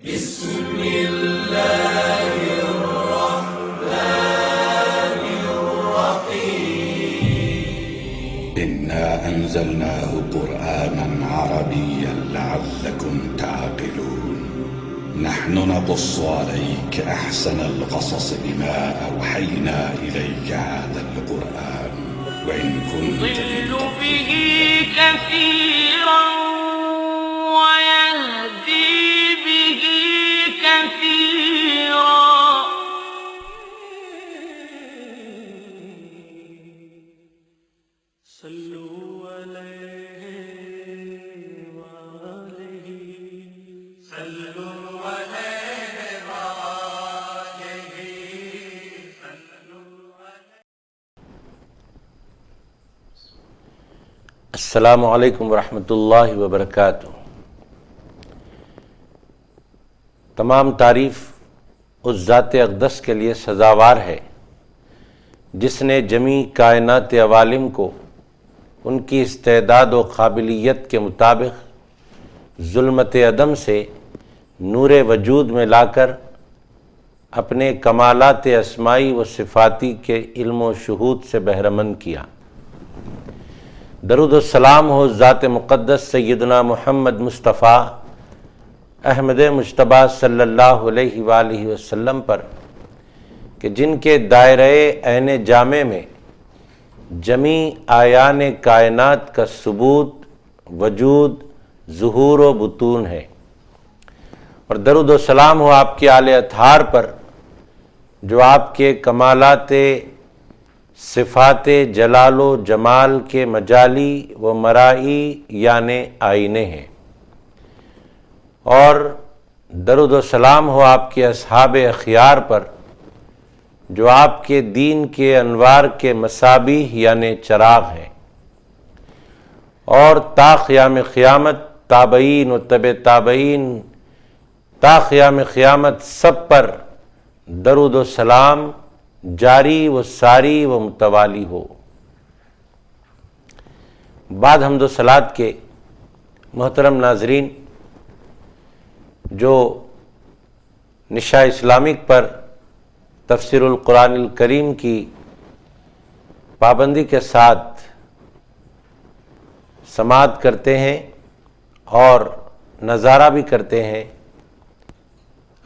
بسم الله الرحمن الرحيم إنا أنزلناه قرآنا عربيا لعلكم تعقلون نحن نقص عليك أحسن القصص بما أوحينا إليك هذا القرآن وإن كنت يضل به كثيرا ويهدي به كثيرا صلوا عليه وآله صلوا عليه وآله السلام علیکم ورحمۃ اللہ وبرکاتہ۔ تمام تعریف اس ذات اقدس کے لیے سزاوار ہے جس نے جمیع کائنات عوالم کو ان کی استعداد و قابلیت کے مطابق ظلمت عدم سے نور وجود میں لا کر اپنے کمالات اسمائی و صفاتی کے علم و شہود سے بہرمند کیا۔ درود و سلام ہو ذات مقدس سیدنا محمد مصطفیٰ احمد مجتبیٰ صلی اللہ علیہ وآلہ وسلم پر کہ جن کے دائرہ عین جامع میں جمیع آیان کائنات کا ثبوت، وجود، ظہور و بطون ہے، اور درود و سلام ہو آپ کے آل اطہار پر جو آپ کے کمالات صفات جلال و جمال کے مجالی و مرائی یعنی آئینے ہیں، اور درود و سلام ہو آپ کے اصحاب اخیار پر جو آپ کے دین کے انوار کے مصابیح یعنی چراغ ہیں، اور تا قیام قیامت تابعین و تبع تابعین تا قیام قیامت سب پر درود و سلام جاری و ساری و متوالی ہو۔ بعد حمد و صلات کے محترم ناظرین، جو نشاء اسلامک پر تفسیر القرآن الکریم کی پابندی کے ساتھ سماعت کرتے ہیں اور نظارہ بھی کرتے ہیں،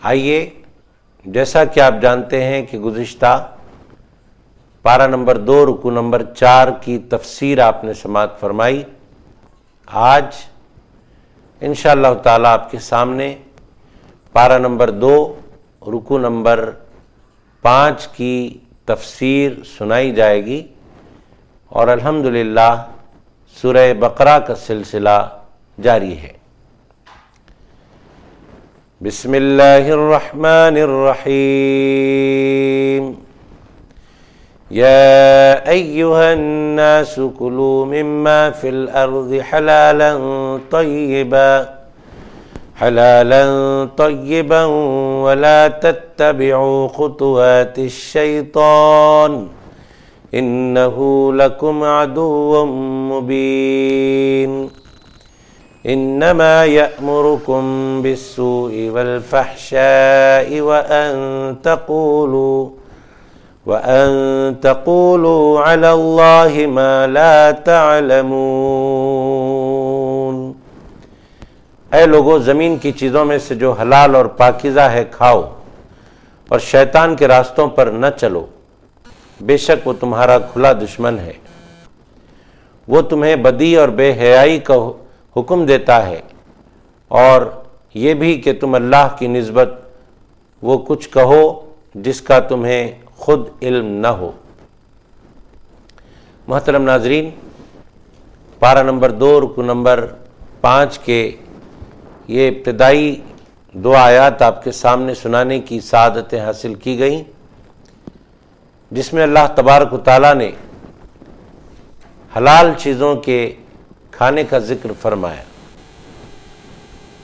آئیے جیسا کہ آپ جانتے ہیں کہ گزشتہ پارہ نمبر 2 رکوع نمبر 4 کی تفسیر آپ نے سماعت فرمائی۔ آج انشاءاللہ تعالیٰ آپ کے سامنے پارہ نمبر 2 رکوع نمبر 5 کی تفسیر سنائی جائے گی، اور الحمدللہ سورہ بقرہ کا سلسلہ جاری ہے۔ بسم اللہ الرحمن الرحیم یا ایہا الناس کلوا مما فی الارض حلالا طیبا ولا تتبعوا خطوات الشیطان انہ لکم عدو مبین انما یأمرکم بالسوء والفحشاء وأن تقولوا علی اللہ ما لا تعلمون۔ اے لوگو، زمین کی چیزوں میں سے جو حلال اور پاکیزہ ہے کھاؤ، اور شیطان کے راستوں پر نہ چلو، بے شک وہ تمہارا کھلا دشمن ہے۔ وہ تمہیں بدی اور بے حیائی کا حکم دیتا ہے، اور یہ بھی کہ تم اللہ کی نسبت وہ کچھ کہو جس کا تمہیں خود علم نہ ہو۔ محترم ناظرین، پارہ نمبر 2 رکوع نمبر 5 کے یہ ابتدائی 2 آیات آپ کے سامنے سنانے کی سعادتیں حاصل کی گئیں، جس میں اللہ تبارک و تعالیٰ نے حلال چیزوں کے کھانے کا ذکر فرمایا۔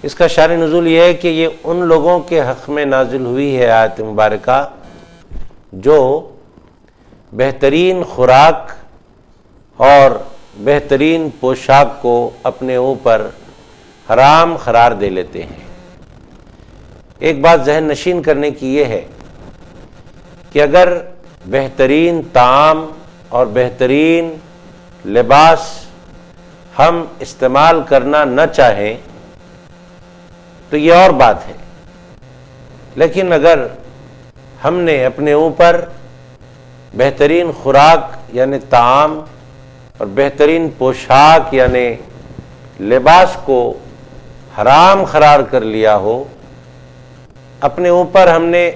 اس کا شان نزول یہ ہے کہ یہ ان لوگوں کے حق میں نازل ہوئی ہے آیت مبارکہ جو بہترین خوراک اور بہترین پوشاک کو اپنے اوپر حرام قرار دے لیتے ہیں، ایک بات ذہن نشین کرنے کی یہ ہے کہ اگر بہترین طعام اور بہترین لباس ہم استعمال کرنا نہ چاہیں تو یہ اور بات ہے، لیکن اگر ہم نے اپنے اوپر بہترین خوراک یعنی طعام اور بہترین پوشاک یعنی لباس کو حرام قرار کر لیا ہو، اپنے اوپر ہم نے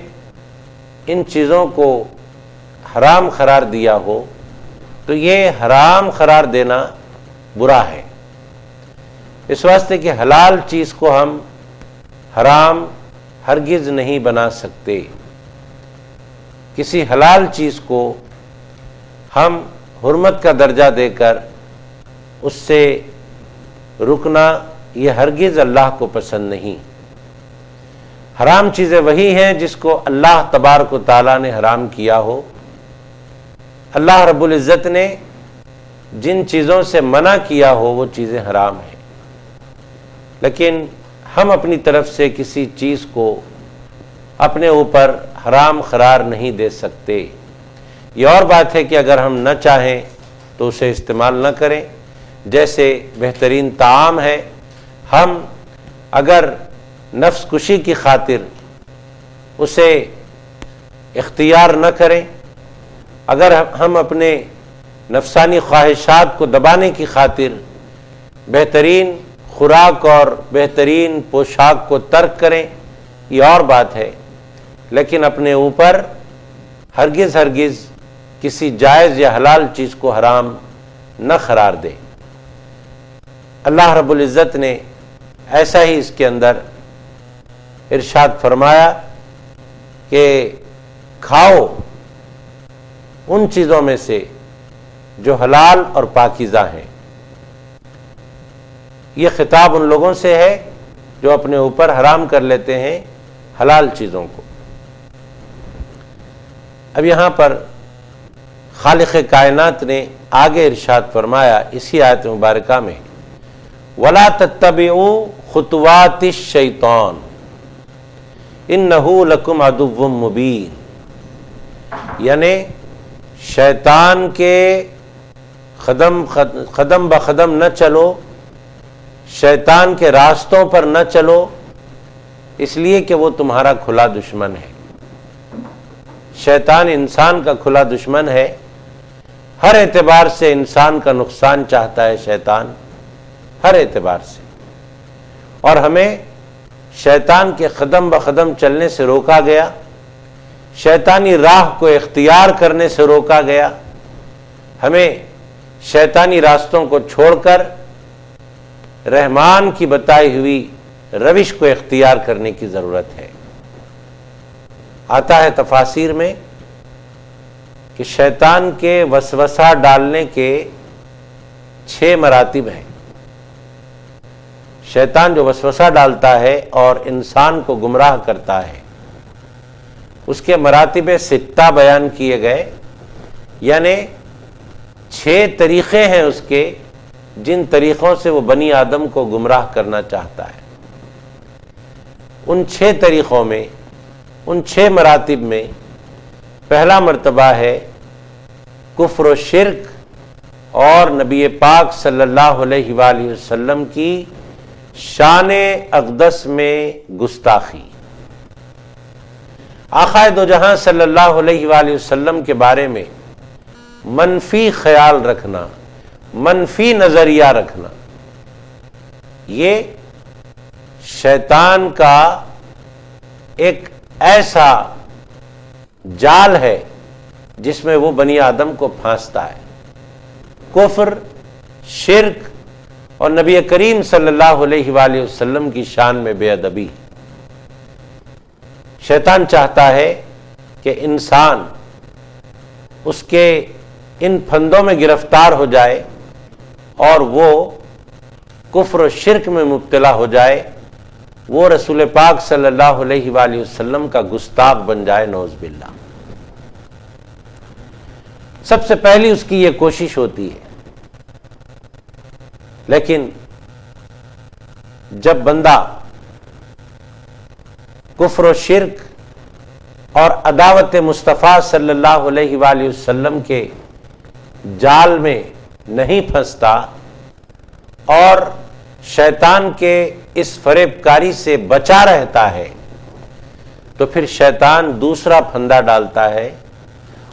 ان چیزوں کو حرام قرار دیا ہو، تو یہ حرام قرار دینا برا ہے۔ اس واسطے کہ حلال چیز کو ہم حرام ہرگز نہیں بنا سکتے، کسی حلال چیز کو ہم حرمت کا درجہ دے کر اس سے رکنا یہ ہرگز اللہ کو پسند نہیں۔ حرام چیزیں وہی ہیں جس کو اللہ تبارک و تعالیٰ نے حرام کیا ہو۔ اللہ رب العزت نے جن چیزوں سے منع کیا ہو وہ چیزیں حرام ہیں، لیکن ہم اپنی طرف سے کسی چیز کو اپنے اوپر حرام قرار نہیں دے سکتے۔ یہ اور بات ہے کہ اگر ہم نہ چاہیں تو اسے استعمال نہ کریں، جیسے بہترین طعام ہے، ہم اگر نفس کشی کی خاطر اسے اختیار نہ کریں، اگر ہم اپنے نفسانی خواہشات کو دبانے کی خاطر بہترین خوراک اور بہترین پوشاک کو ترک کریں، یہ اور بات ہے، لیکن اپنے اوپر ہرگز کسی جائز یا حلال چیز کو حرام نہ قرار دے۔ اللہ رب العزت نے ایسا ہی اس کے اندر ارشاد فرمایا کہ کھاؤ ان چیزوں میں سے جو حلال اور پاکیزہ ہیں۔ یہ خطاب ان لوگوں سے ہے جو اپنے اوپر حرام کر لیتے ہیں حلال چیزوں کو۔ اب یہاں پر خالق کائنات نے آگے ارشاد فرمایا اسی آیت مبارکہ میں، وَلَا تَتَّبِعُوا خُطُوَاتِ الشَّيْطَانِ إِنَّهُ لَكُمْ عَدُوٌّ مُبِينٌ، یعنی شیطان کے قدم بقدم نہ چلو، شیطان کے راستوں پر نہ چلو، اس لیے کہ وہ تمہارا کھلا دشمن ہے۔ شیطان انسان کا کھلا دشمن ہے، ہر اعتبار سے انسان کا نقصان چاہتا ہے شیطان، ہر اعتبار سے، اور ہمیں شیطان کے قدم بقدم چلنے سے روکا گیا، شیطانی راہ کو اختیار کرنے سے روکا گیا۔ ہمیں شیطانی راستوں کو چھوڑ کر رحمان کی بتائی ہوئی روش کو اختیار کرنے کی ضرورت ہے۔ آتا ہے تفاسیر میں کہ شیطان کے وسوسہ ڈالنے کے 6 مراتب ہیں۔ شیطان جو وسوسہ ڈالتا ہے اور انسان کو گمراہ کرتا ہے، اس کے مراتب 6 بیان کیے گئے، یعنی 6 طریقے ہیں اس کے جن طریقوں سے وہ بنی آدم کو گمراہ کرنا چاہتا ہے۔ ان 6 طریقوں میں، ان 6 مراتب میں پہلا مرتبہ ہے کفر و شرک اور نبی پاک صلی اللہ علیہ وآلہ وسلم کی شان اقدس میں گستاخی۔ آقا دو جہاں صلی اللہ علیہ وآلہ وسلم کے بارے میں منفی خیال رکھنا، منفی نظریہ رکھنا، یہ شیطان کا ایک ایسا جال ہے جس میں وہ بنی آدم کو پھانستا ہے۔ کفر، شرک اور نبی کریم صلی اللہ علیہ وآلہ وسلم کی شان میں بے ادبی۔ شیطان چاہتا ہے کہ انسان اس کے ان پھندوں میں گرفتار ہو جائے اور وہ کفر و شرک میں مبتلا ہو جائے، وہ رسول پاک صلی اللہ علیہ وآلہ وسلم کا گستاخ بن جائے، نعوذ باللہ۔ سب سے پہلی اس کی یہ کوشش ہوتی ہے، لیکن جب بندہ کفر و شرک اور عداوت مصطفیٰ صلی اللہ علیہ وآلہ وسلم کے جال میں نہیں پھنستا اور شیطان کے اس فریب کاری سے بچا رہتا ہے، تو پھر شیطان دوسرا پھندا ڈالتا ہے،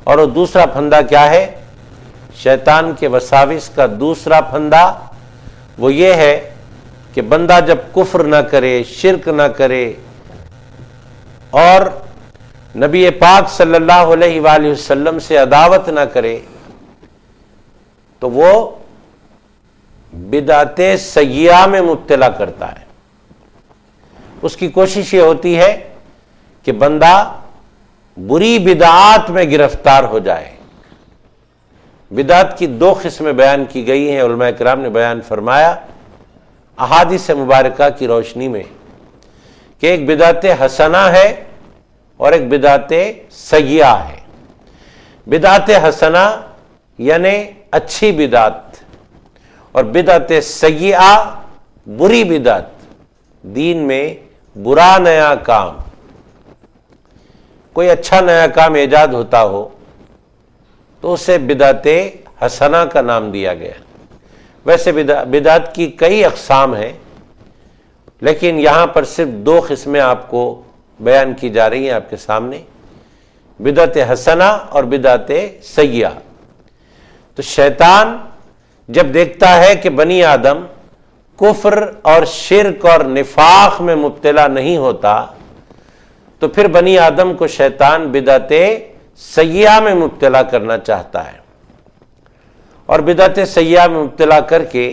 اور وہ دوسرا پھندا کیا ہے؟ شیطان کے وساوس کا دوسرا پھندا وہ یہ ہے کہ بندہ جب کفر نہ کرے، شرک نہ کرے اور نبی پاک صلی اللہ علیہ وآلہ وسلم سے عداوت نہ کرے تو وہ بدعت سیئہ میں مبتلا کرتا ہے۔ اس کی کوشش یہ ہوتی ہے کہ بندہ بری بدعات میں گرفتار ہو جائے۔ بدعت کی دو قسمیں بیان کی گئی ہیں، علماء کرام نے بیان فرمایا احادیث مبارکہ کی روشنی میں کہ ایک بدعت حسنہ ہے اور ایک بدعت سیئہ ہے۔ بدعت حسنہ یعنی اچھی بدعت اور بدعت سیئہ بری بدعت، دین میں برا نیا کام، کوئی اچھا نیا کام ایجاد ہوتا ہو تو اسے بدعت حسنہ کا نام دیا گیا۔ ویسے بدعت کی کئی اقسام ہیں، لیکن یہاں پر صرف دو قسمیں آپ کو بیان کی جا رہی ہیں آپ کے سامنے، بدعت حسنہ اور بدعت سیئہ۔ تو شیطان جب دیکھتا ہے کہ بنی آدم کفر اور شرک اور نفاق میں مبتلا نہیں ہوتا تو پھر بنی آدم کو شیطان بدعت سیئہ میں مبتلا کرنا چاہتا ہے، اور بدعت سیئہ میں مبتلا کر کے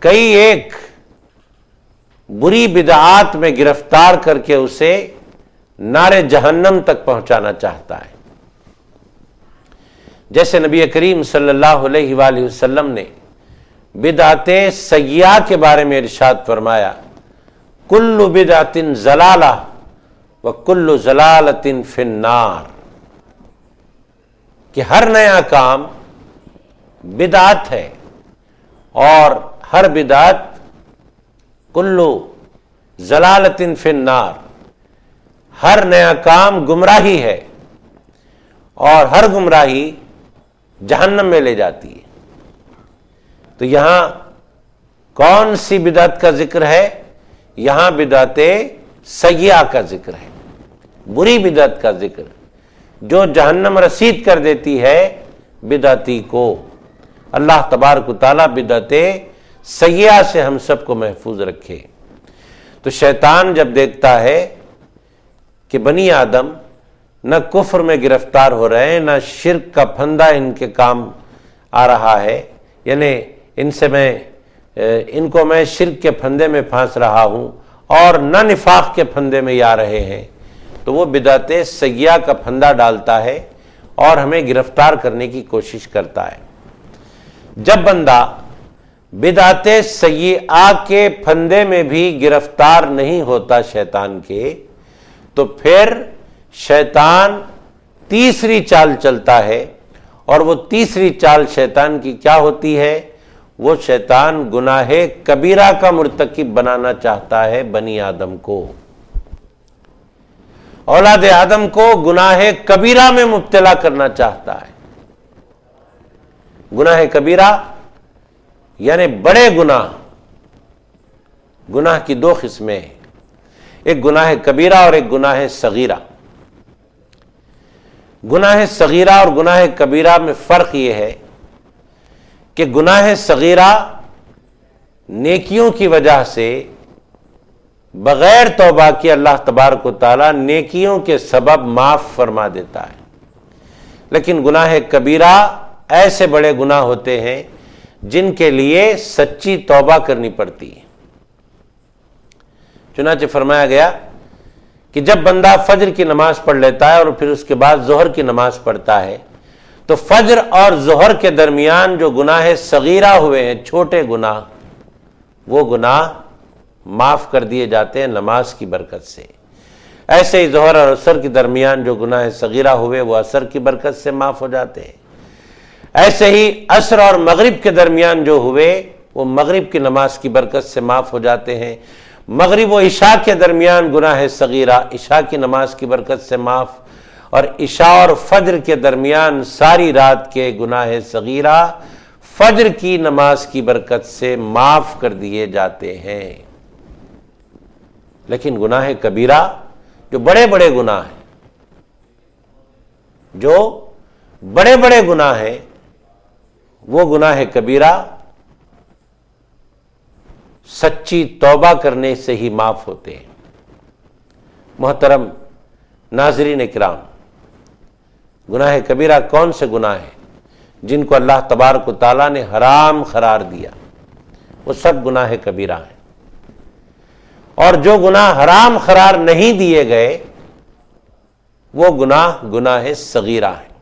کئی ایک بری بدعات میں گرفتار کر کے اسے نار جہنم تک پہنچانا چاہتا ہے۔ جیسے نبی کریم صلی اللہ علیہ وآلہ وسلم نے بدعت سیئہ کے بارے میں ارشاد فرمایا، کل بدعت ضلالہ وکل ضلالۃ فی النار، کہ ہر نیا کام بدعت ہے اور ہر بدعت کلو ضلالۃ فی النار، ہر نیا کام گمراہی ہے اور ہر گمراہی جہنم میں لے جاتی ہے۔ تو یہاں کون سی بدعت کا ذکر ہے؟ یہاں بدعت سیئہ کا ذکر ہے، بری بدعت کا ذکر جو جہنم رسید کر دیتی ہے بدعتی کو۔ اللہ تبارک و تعالیٰ بدعت سیئہ سے ہم سب کو محفوظ رکھے۔ تو شیطان جب دیکھتا ہے کہ بنی آدم نہ کفر میں گرفتار ہو رہے ہیں، نہ شرک کا پھندا ان کے کام آ رہا ہے، یعنی ان کو میں شرک کے پھندے میں پھانس رہا ہوں اور نہ نفاق کے پھندے میں آ رہے ہیں، تو وہ بدعت سیئہ کا پھندا ڈالتا ہے اور ہمیں گرفتار کرنے کی کوشش کرتا ہے۔ جب بندہ بدعت سیئہ کے پھندے میں بھی گرفتار نہیں ہوتا شیطان کے، تو پھر شیطان تیسری چال چلتا ہے، اور وہ تیسری چال شیطان کی کیا ہوتی ہے؟ وہ شیطان گناہ کبیرہ کا مرتکب بنانا چاہتا ہے بنی آدم کو، اولاد آدم کو گناہ کبیرہ میں مبتلا کرنا چاہتا ہے۔ گناہ کبیرہ یعنی بڑے گناہ، گناہ کی دو قسمیں ہیں، ایک گناہ کبیرہ اور ایک گناہ صغیرہ۔ گناہ صغیرہ اور گناہ کبیرہ میں فرق یہ ہے کہ گناہ صغیرہ نیکیوں کی وجہ سے بغیر توبہ کے اللہ تبارک و تعالیٰ نیکیوں کے سبب معاف فرما دیتا ہے، لیکن گناہ کبیرہ ایسے بڑے گناہ ہوتے ہیں جن کے لیے سچی توبہ کرنی پڑتی ہے۔ چنانچہ فرمایا گیا کہ جب بندہ فجر کی نماز پڑھ لیتا ہے اور پھر اس کے بعد ظہر کی نماز پڑھتا ہے تو فجر اور ظہر کے درمیان جو گناہ صغیرہ ہوئے ہیں، چھوٹے گناہ، وہ گناہ معاف کر دیے جاتے ہیں نماز کی برکت سے۔ ایسے ہی ظہر اور عصر کے درمیان جو گناہ صغیرہ ہوئے وہ عصر کی برکت سے معاف ہو جاتے ہیں۔ ایسے ہی عصر اور مغرب کے درمیان جو ہوئے وہ مغرب کی نماز کی برکت سے معاف ہو جاتے ہیں۔ مغرب و عشاء کے درمیان گناہ صغیرہ عشاء کی نماز کی برکت سے معاف، اور عشاء اور فجر کے درمیان ساری رات کے گناہ صغیرہ فجر کی نماز کی برکت سے معاف کر دیے جاتے ہیں۔ لیکن گناہ کبیرہ جو بڑے بڑے گناہ ہیں، جو بڑے بڑے گناہ ہیں، وہ گناہ کبیرہ سچی توبہ کرنے سے ہی معاف ہوتے ہیں۔ محترم ناظرین کرام، گناہ کبیرہ کون سے گناہ ہیں جن کو اللہ تبارک و تعالیٰ نے حرام قرار دیا؟ وہ سب گناہ کبیرہ ہیں، اور جو گناہ حرام قرار نہیں دیے گئے وہ گناہ صغیرہ ہیں۔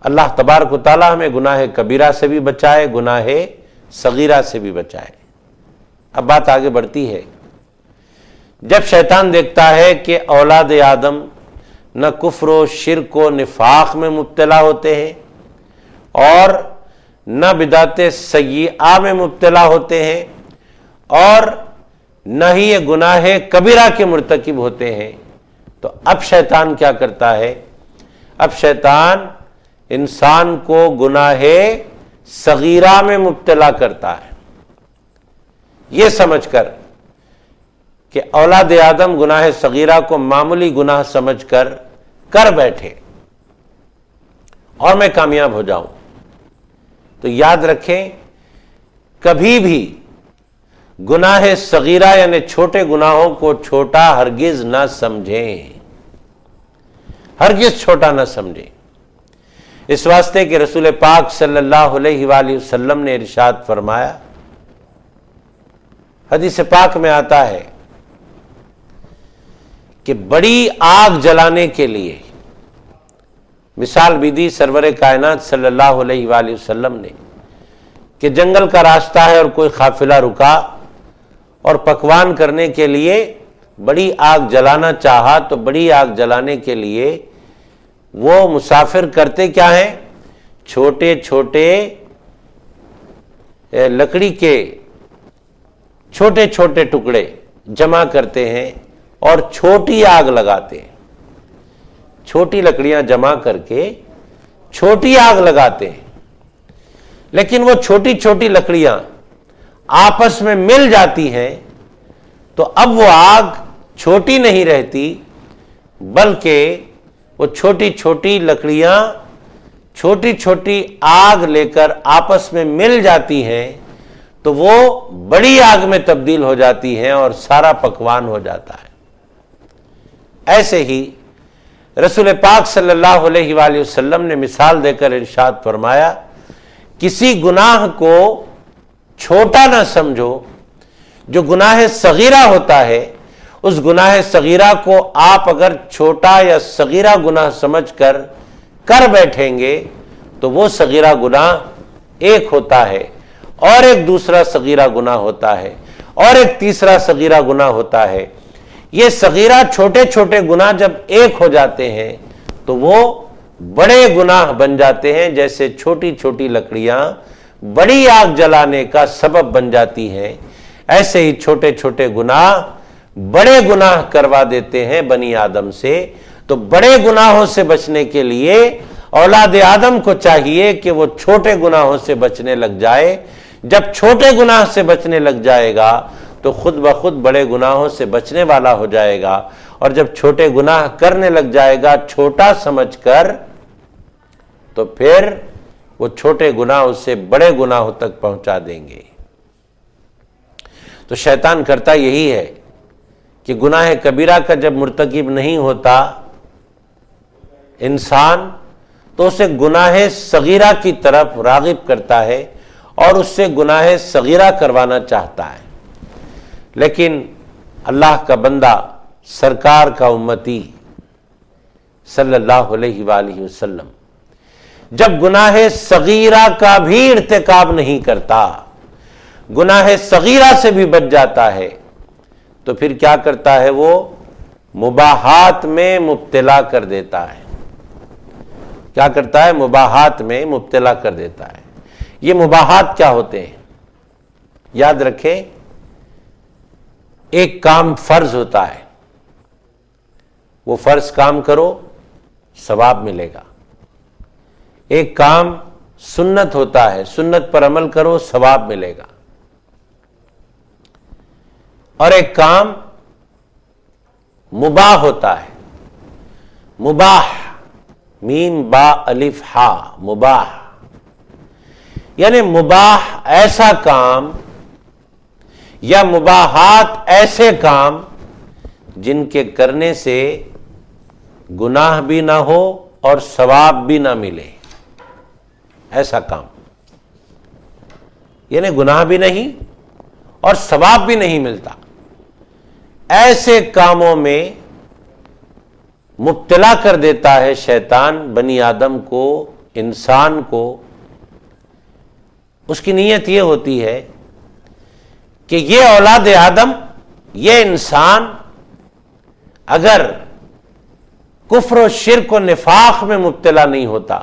اللہ تبارک و تعالیٰ ہمیں گناہ کبیرہ سے بھی بچائے، گناہ صغیرہ سے بھی بچائے۔ اب بات آگے بڑھتی ہے، جب شیطان دیکھتا ہے کہ اولاد آدم نہ کفر و شرک و نفاق میں مبتلا ہوتے ہیں اور نہ بدعت سیئہ میں مبتلا ہوتے ہیں اور نہ ہی یہ گناہ کبیرہ کے مرتکب ہوتے ہیں، تو اب شیطان کیا کرتا ہے؟ اب شیطان انسان کو گناہ صغیرہ میں مبتلا کرتا ہے، یہ سمجھ کر کہ اولاد آدم گناہ صغیرہ کو معمولی گناہ سمجھ کر بیٹھے اور میں کامیاب ہو جاؤں۔ تو یاد رکھیں، کبھی بھی گناہ صغیرہ یعنی چھوٹے گناہوں کو چھوٹا ہرگز نہ سمجھیں، ہرگز چھوٹا نہ سمجھیں، اس واسطے کہ رسول پاک صلی اللہ علیہ وآلہ وسلم نے ارشاد فرمایا، حدیث پاک میں آتا ہے کہ بڑی آگ جلانے کے لیے مثال بھی دی سرور کائنات صلی اللہ علیہ وآلہ وسلم نے کہ جنگل کا راستہ ہے اور کوئی قافلہ رکا اور پکوان کرنے کے لیے بڑی آگ جلانا چاہا، تو بڑی آگ جلانے کے لیے وہ مسافر کرتے کیا ہیں؟ چھوٹے چھوٹے لکڑی کے چھوٹے چھوٹے ٹکڑے جمع کرتے ہیں اور چھوٹی آگ لگاتے ہیں، چھوٹی لکڑیاں جمع کر کے چھوٹی آگ لگاتے ہیں، لیکن وہ چھوٹی چھوٹی لکڑیاں آپس میں مل جاتی ہیں تو اب وہ آگ چھوٹی نہیں رہتی، بلکہ وہ چھوٹی چھوٹی لکڑیاں چھوٹی چھوٹی آگ لے کر آپس میں مل جاتی ہیں تو وہ بڑی آگ میں تبدیل ہو جاتی ہیں اور سارا پکوان ہو جاتا ہے۔ ایسے ہی رسول پاک صلی اللہ علیہ وآلہ وسلم نے مثال دے کر ارشاد فرمایا، کسی گناہ کو چھوٹا نہ سمجھو، جو گناہ صغیرہ ہوتا ہے اس گناہ صغیرہ کو آپ اگر چھوٹا یا صغیرہ گناہ سمجھ کر بیٹھیں گے تو وہ صغیرہ گناہ ایک ہوتا ہے اور ایک دوسرا صغیرہ گناہ ہوتا ہے اور ایک تیسرا صغیرہ گناہ ہوتا ہے۔ یہ صغیرہ چھوٹے چھوٹے گناہ جب ایک ہو جاتے ہیں تو وہ بڑے گناہ بن جاتے ہیں، جیسے چھوٹی چھوٹی لکڑیاں بڑی آگ جلانے کا سبب بن جاتی ہیں، ایسے ہی چھوٹے چھوٹے گناہ بڑے گناہ کروا دیتے ہیں بنی آدم سے۔ تو بڑے گناہوں سے بچنے کے لیے اولاد آدم کو چاہیے کہ وہ چھوٹے گناہوں سے بچنے لگ جائے۔ جب چھوٹے گناہ سے بچنے لگ جائے گا تو خود بخود بڑے گناہوں سے بچنے والا ہو جائے گا، اور جب چھوٹے گناہ کرنے لگ جائے گا چھوٹا سمجھ کر، تو پھر وہ چھوٹے گناہ اسے بڑے گناہوں تک پہنچا دیں گے۔ تو شیطان کرتا یہی ہے کہ گناہ کبیرہ کا جب مرتکب نہیں ہوتا انسان تو اسے گناہ صغیرہ کی طرف راغب کرتا ہے اور اس سے گناہ صغیرہ کروانا چاہتا ہے۔ لیکن اللہ کا بندہ سرکار کا امتی صلی اللہ علیہ وآلہ وسلم جب گناہ صغیرہ کا بھی ارتکاب نہیں کرتا، گناہ صغیرہ سے بھی بچ جاتا ہے، تو پھر کیا کرتا ہے؟ وہ مباحات میں مبتلا کر دیتا ہے۔ کیا کرتا ہے؟ مباحات میں مبتلا کر دیتا ہے۔ یہ مباحات کیا ہوتے ہیں؟ یاد رکھیں، ایک کام فرض ہوتا ہے، وہ فرض کام کرو ثواب ملے گا۔ ایک کام سنت ہوتا ہے، سنت پر عمل کرو ثواب ملے گا۔ اور ایک کام مباح ہوتا ہے، مباح، میم با الف ہا، مباح یعنی مباح ایسا کام یا مباحات ایسے کام جن کے کرنے سے گناہ بھی نہ ہو اور ثواب بھی نہ ملے، ایسا کام یعنی گناہ بھی نہیں اور ثواب بھی نہیں ملتا، ایسے کاموں میں مبتلا کر دیتا ہے شیطان بنی آدم کو، انسان کو۔ اس کی نیت یہ ہوتی ہے کہ یہ اولاد آدم، یہ انسان اگر کفر و شرک و نفاق میں مبتلا نہیں ہوتا،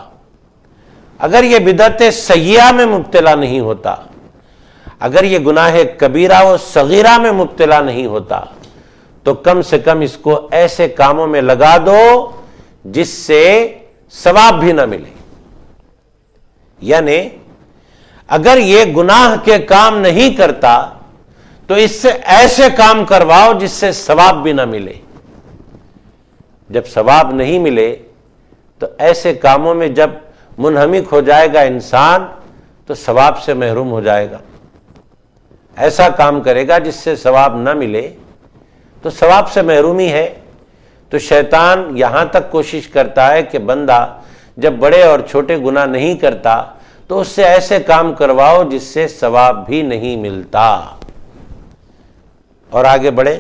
اگر یہ بدعت سیئہ میں مبتلا نہیں ہوتا، اگر یہ گناہ کبیرہ و صغیرہ میں مبتلا نہیں ہوتا، تو کم سے کم اس کو ایسے کاموں میں لگا دو جس سے ثواب بھی نہ ملے۔ یعنی اگر یہ گناہ کے کام نہیں کرتا تو اس سے ایسے کام کرواؤ جس سے ثواب بھی نہ ملے۔ جب ثواب نہیں ملے تو ایسے کاموں میں جب منہمک ہو جائے گا انسان تو ثواب سے محروم ہو جائے گا۔ ایسا کام کرے گا جس سے ثواب نہ ملے تو ثواب سے محرومی ہے۔ تو شیطان یہاں تک کوشش کرتا ہے کہ بندہ جب بڑے اور چھوٹے گناہ نہیں کرتا تو اس سے ایسے کام کرواؤ جس سے ثواب بھی نہیں ملتا۔ اور آگے بڑھے،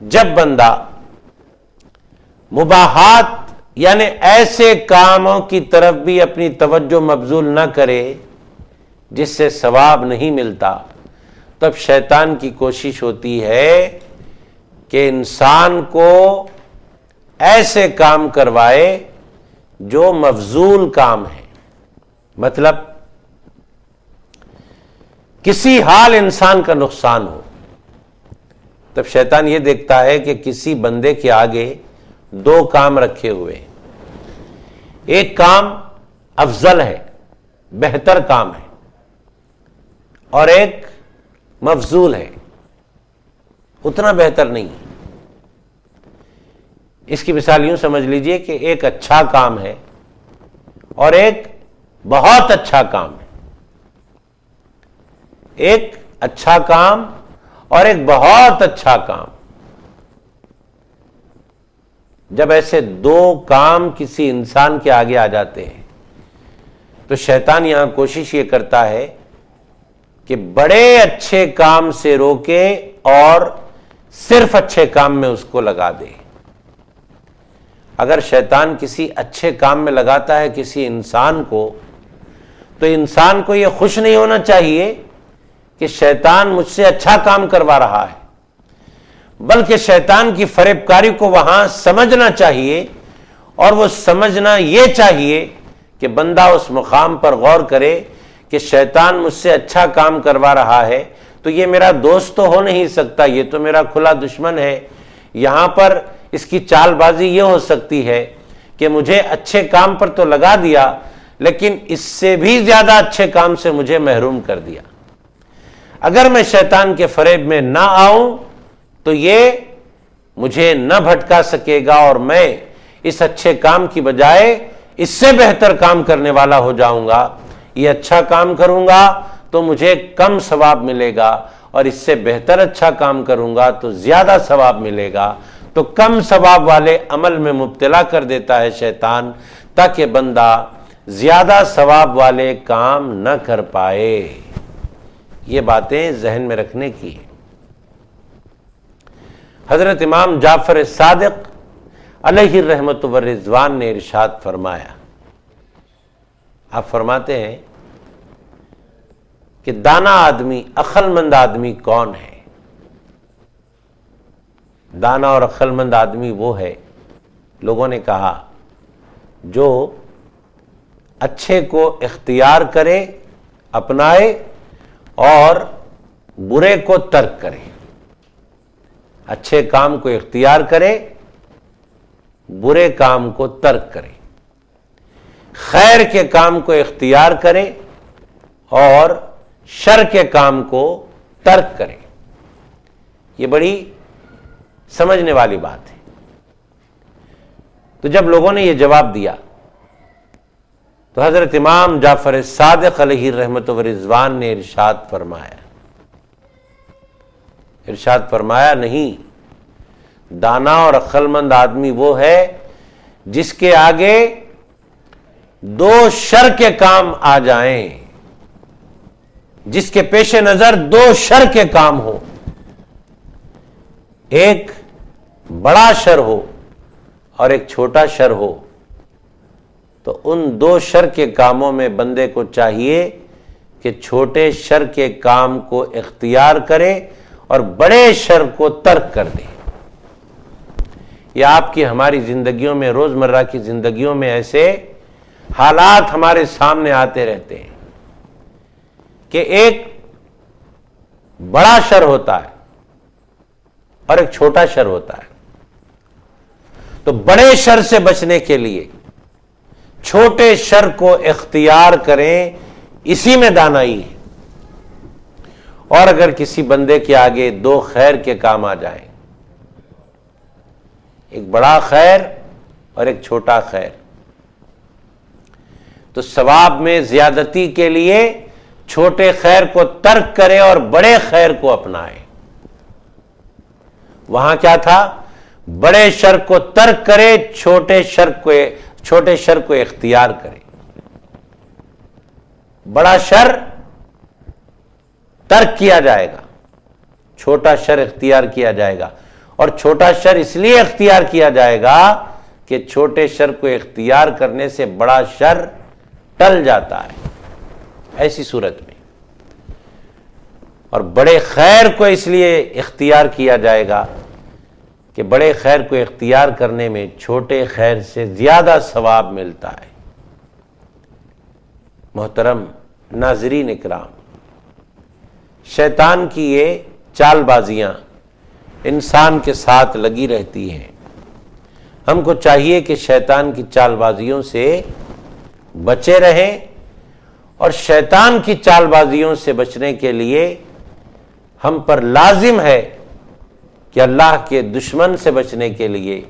جب بندہ مباحات یعنی ایسے کاموں کی طرف بھی اپنی توجہ مبذول نہ کرے جس سے ثواب نہیں ملتا، تب شیطان کی کوشش ہوتی ہے کہ انسان کو ایسے کام کروائے جو مفضول کام ہے، مطلب کسی حال انسان کا نقصان ہو۔ تب شیطان یہ دیکھتا ہے کہ کسی بندے کے آگے دو کام رکھے ہوئے، ایک کام افضل ہے، بہتر کام ہے، اور ایک مفضول ہے، اتنا بہتر نہیں ہے۔ اس کی مثال یوں سمجھ لیجئے کہ ایک اچھا کام ہے اور ایک بہت اچھا کام ہے، ایک اچھا کام اور ایک بہت اچھا کام۔ جب ایسے دو کام کسی انسان کے آگے آ جاتے ہیں تو شیطان یہاں کوشش یہ کرتا ہے کہ بڑے اچھے کام سے روکے اور صرف اچھے کام میں اس کو لگا دے۔ اگر شیطان کسی اچھے کام میں لگاتا ہے کسی انسان کو تو انسان کو یہ خوش نہیں ہونا چاہیے کہ شیطان مجھ سے اچھا کام کروا رہا ہے، بلکہ شیطان کی فریب کاری کو وہاں سمجھنا چاہیے، اور وہ سمجھنا یہ چاہیے کہ بندہ اس مقام پر غور کرے کہ شیطان مجھ سے اچھا کام کروا رہا ہے تو یہ میرا دوست تو ہو نہیں سکتا، یہ تو میرا کھلا دشمن ہے۔ یہاں پر اس کی چال بازی یہ ہو سکتی ہے کہ مجھے اچھے کام پر تو لگا دیا لیکن اس سے بھی زیادہ اچھے کام سے مجھے محروم کر دیا۔ اگر میں شیطان کے فریب میں نہ آؤں تو یہ مجھے نہ بھٹکا سکے گا اور میں اس اچھے کام کی بجائے اس سے بہتر کام کرنے والا ہو جاؤں گا۔ یہ اچھا کام کروں گا تو مجھے کم ثواب ملے گا، اور اس سے بہتر اچھا کام کروں گا تو زیادہ ثواب ملے گا۔ تو کم ثواب والے عمل میں مبتلا کر دیتا ہے شیطان تاکہ بندہ زیادہ ثواب والے کام نہ کر پائے۔ یہ باتیں ذہن میں رکھنے کی ہیں۔ حضرت امام جعفر صادق علیہ الرحمۃ والرضوان نے ارشاد فرمایا، آپ فرماتے ہیں کہ دانا آدمی، عقل مند آدمی کون ہے؟ دانا اور عقل مند آدمی وہ ہے، لوگوں نے کہا، جو اچھے کو اختیار کرے، اپنائے، اور برے کو ترک کرے۔ اچھے کام کو اختیار کرے، برے کام کو ترک کرے، خیر کے کام کو اختیار کرے اور شر کے کام کو ترک کرے۔ یہ بڑی سمجھنے والی بات ہے۔ تو جب لوگوں نے یہ جواب دیا تو حضرت امام جعفر صادق علیہ رحمت و رضوان نے ارشاد فرمایا نہیں، دانا اور عقل مند آدمی وہ ہے جس کے آگے دو شر کے کام آ جائیں، جس کے پیش نظر دو شر کے کام ہو، ایک بڑا شر ہو اور ایک چھوٹا شر ہو، تو ان دو شر کے کاموں میں بندے کو چاہیے کہ چھوٹے شر کے کام کو اختیار کرے اور بڑے شر کو ترک کر دے۔ یہ آپ کی ہماری زندگیوں میں، روزمرہ کی زندگیوں میں ایسے حالات ہمارے سامنے آتے رہتے ہیں کہ ایک بڑا شر ہوتا ہے اور ایک چھوٹا شر ہوتا ہے۔ تو بڑے شر سے بچنے کے لیے چھوٹے شر کو اختیار کریں، اسی میں دانائی ہے۔ اور اگر کسی بندے کے آگے دو خیر کے کام آ جائیں، ایک بڑا خیر اور ایک چھوٹا خیر، تو ثواب میں زیادتی کے لیے چھوٹے خیر کو ترک کرے اور بڑے خیر کو اپنائے۔ وہاں کیا تھا؟ بڑے شر کو ترک کرے، چھوٹے شر کو اختیار کرے۔ بڑا شر ترک کیا جائے گا، چھوٹا شر اختیار کیا جائے گا، اور چھوٹا شر اس لیے اختیار کیا جائے گا کہ چھوٹے شر کو اختیار کرنے سے بڑا شر ٹل جاتا ہے ایسی صورت میں، اور بڑے خیر کو اس لیے اختیار کیا جائے گا کہ بڑے خیر کو اختیار کرنے میں چھوٹے خیر سے زیادہ ثواب ملتا ہے۔ محترم ناظرین اکرام، شیطان کی یہ چال بازیاں انسان کے ساتھ لگی رہتی ہیں۔ ہم کو چاہیے کہ شیطان کی چال بازیوں سے بچے رہیں، اور شیطان کی چال بازیوں سے بچنے کے لیے ہم پر لازم ہے کہ اللہ کے دشمن سے بچنے کے لیے،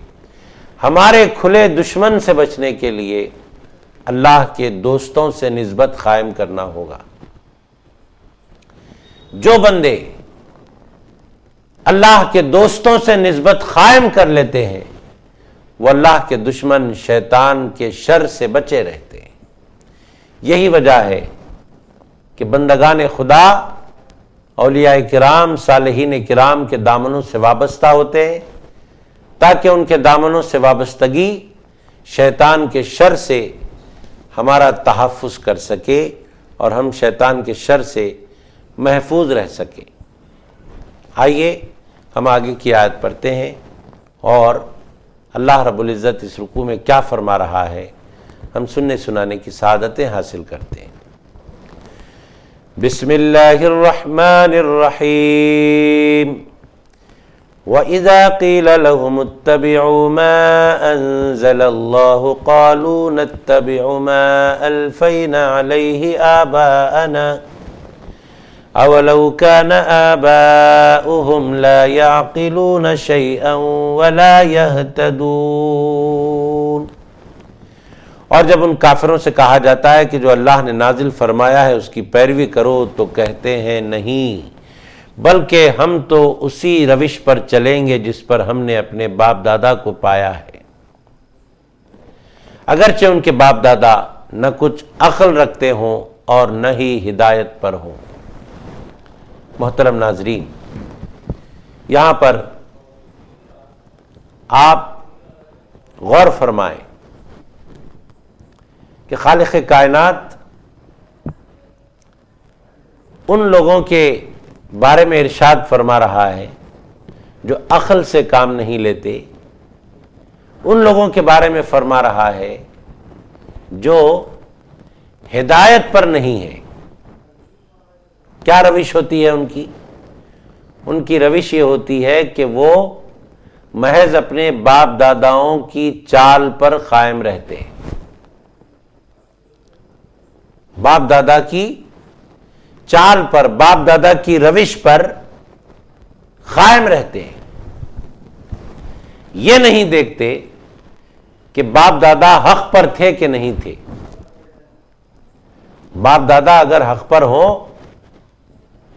ہمارے کھلے دشمن سے بچنے کے لیے اللہ کے دوستوں سے نسبت قائم کرنا ہوگا۔ جو بندے اللہ کے دوستوں سے نسبت قائم کر لیتے ہیں وہ اللہ کے دشمن شیطان کے شر سے بچے رہتے ہیں۔ یہی وجہ ہے کہ بندگان خدا، اولیاء کرام، صالحین کرام کے دامنوں سے وابستہ ہوتے ہیں تاکہ ان کے دامنوں سے وابستگی شیطان کے شر سے ہمارا تحفظ کر سکے اور ہم شیطان کے شر سے محفوظ رہ سکیں۔ آئیے ہم آگے کی آیت پڑھتے ہیں اور اللہ رب العزت اس رکوع میں کیا فرما رہا ہے ہم سننے سنانے کی سعادتیں حاصل کرتے ہیں۔ بسم اللہ الرحمن الرحیم۔ وَإِذَا قِيلَ لَهُمُ اتَّبِعُوا مَا أَنزَلَ اللَّهُ قَالُوا نَتَّبِعُ مَا أَلْفَيْنَا عَلَيْهِ آبَاءَنَا أَوَلَوْ كَانَ آبَاؤُهُمْ لَا يَعْقِلُونَ شَيْئًا وَلَا يَهْتَدُونَ۔ اور جب ان کافروں سے کہا جاتا ہے کہ جو اللہ نے نازل فرمایا ہے اس کی پیروی کرو تو کہتے ہیں نہیں، بلکہ ہم تو اسی روش پر چلیں گے جس پر ہم نے اپنے باپ دادا کو پایا ہے، اگرچہ ان کے باپ دادا نہ کچھ عقل رکھتے ہوں اور نہ ہی ہدایت پر ہوں۔ محترم ناظرین، یہاں پر آپ غور فرمائیں کہ خالق کائنات ان لوگوں کے بارے میں ارشاد فرما رہا ہے جو عقل سے کام نہیں لیتے، ان لوگوں کے بارے میں فرما رہا ہے جو ہدایت پر نہیں ہے۔ کیا روش ہوتی ہے ان کی؟ ان کی روش یہ ہوتی ہے کہ وہ محض اپنے باپ داداؤں کی چال پر قائم رہتے ہیں، باپ دادا کی چال پر، باپ دادا کی روش پر قائم رہتے ہیں، یہ نہیں دیکھتے کہ باپ دادا حق پر تھے کہ نہیں تھے۔ باپ دادا اگر حق پر ہو